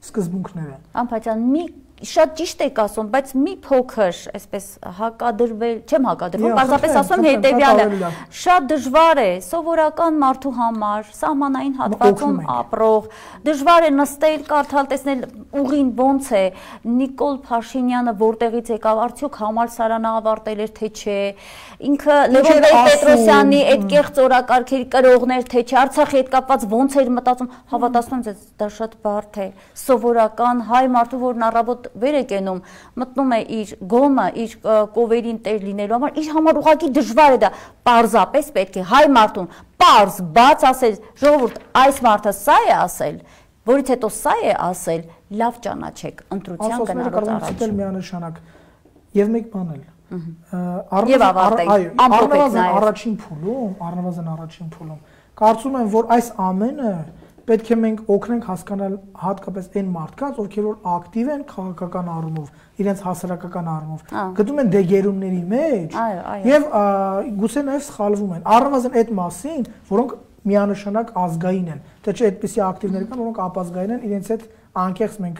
Speaker 2: սկզբունքները։
Speaker 1: Անփաճան մի շատ ճիշտ եք ասում, բայց մի փոքր, այսպես հակադրվել, չեմ հակադրվում, պարզապես ասում հետևյալը, շատ դժվար է սովորական մարդու համար, սահմանային հատվածում ապրող, դժվար է նստել, կարդալ, տեսնել ուղին ոնց է, Նիկոլ Փաշինյանը որտեղից եկավ, արդյոք համալսարանը ավարտել էր թե չէ, ինքը Լևոն Տեր-Պետրոսյանի այդ կեղծ օրակարգերի կրողներ թե չէ, Արցախի հետ կապված ոնց էր մտածում, հավատացնում եմ, դա շատ բարդ է, սովորական հայ մարդու, որն առավոտ վեր է կենում, մտնում է իր գոմը, իր կովերին տեր լինելու համար, իր համար ուղղակի դժվար է դա, պարզապես պետք է հայ մարդուն պարզ բաց ասել, ժողովուրդ, այս մարդը սա է ասել, որից հետո սա է ասել, լավ ճանաչեք, ընտրության գնալուց առաջ։
Speaker 2: Միանշանակ եւ մեկ բան էլ։ Առնվազն առաջին փուլում կարծում եմ, որ այս ամենը պետք է մենք օգնենք հասկանալ հատկապես այն մարդկանց, ովքեր որ ակտիվ են քաղաքական առումով, իրենց հասարակական առումով, գտնում են դեգերումների մեջ եւ գուցե նաեւ սխալվում են։ Առնվազն այդ մասին, որոնք միանշանակ ազգային են, թե չէ այդպիսի ակտիվներ կան, որոնք ապազգային են, իրենց հետ անկեղծ մենք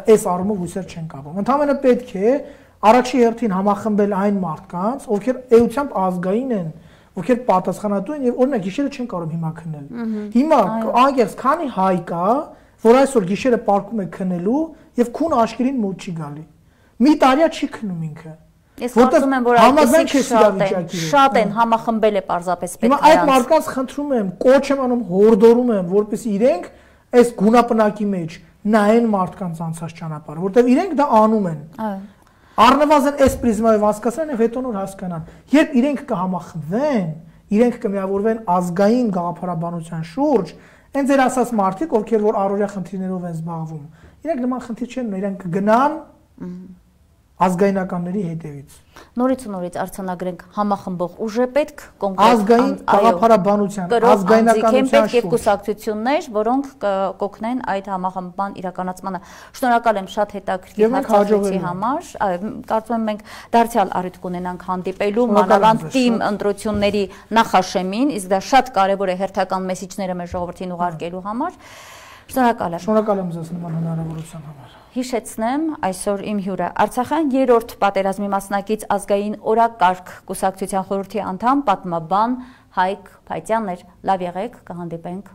Speaker 2: այս առումով հույսեր չեն կապում։ Ընդհանրապես պետք է առաջի հերթին համախմբել այն մարդկանց, ովքեր էությամբ ազգային են, ովքեր պատասխանատու են եւ օրինակ գիշերը չեն կարող հիմա քնել։ Հիմա անկեղծ քանի հայ կա, որ այսօր գիշերը պարկում է քնելու եւ քուն աշկերին մոտ չի գալի։ Մի տարիա չի քնում ինքը։
Speaker 1: Ես կարծում եմ, որ այդպեսիք շատ են համախմբել է պարզապես պետք է։
Speaker 2: Հիմա այդ մարդկանց խնդրում եմ, կոչ եմ անում, հորդորում եմ, որպեսզի իրենք այս գունապնակի մեջ նայեն մարդկանց անցած ճանապարհը, որտեղ իրենք դա անում են։ Առնվազն այս պրիզմայով հասկանան եւ հետո նոր հասկանան։ Երբ իրենք կհամախմբվեն, իրենք կմիավորվեն ազգային գաղափարաբանության շուրջ, այն ձեր ասած մարդիկ, ովքեր որ առօրյա խնդիրներով են զբաղվում, իրենք նման խնդիր չեն ունեն, իրենք կգնան ազգայնականների հետևից։
Speaker 1: Նորից ու նորից արձանագրենք համախմբող ուժ է պետք,
Speaker 2: ազգային գաղափարաբանության, ազգայնականության
Speaker 1: շուրջ եւ կուսակցություններ, որոնք կօգնեն այդ համախմբման իրականացմանը։ Շնորհակալ եմ շատ հետաքրքիր հարցազրույցի համար։ Կարծում եմ մենք դարձյալ առիթ կունենանք հանդիպելու մանավանդ թիմ ընտրությունների նախաշեմին, իսկ դա շատ կարեւոր է հերթական մեսիջները մեր ժողովրդին ուղարկելու համար։ Շնորհակալ եմ։
Speaker 2: Շնորհակալ եմ ձեզ նման հնարավորության համար։
Speaker 1: Հիշեցնեմ, այսօր իմ հյուրը Արցախյան երրորդ պատերազմի մասնակից ազգային օրակարգ կուսակցության խորհրդի անդամ պատմաբան Հայկ Փայտյանն էր։ Լավ եղեք, կհանդիպենք։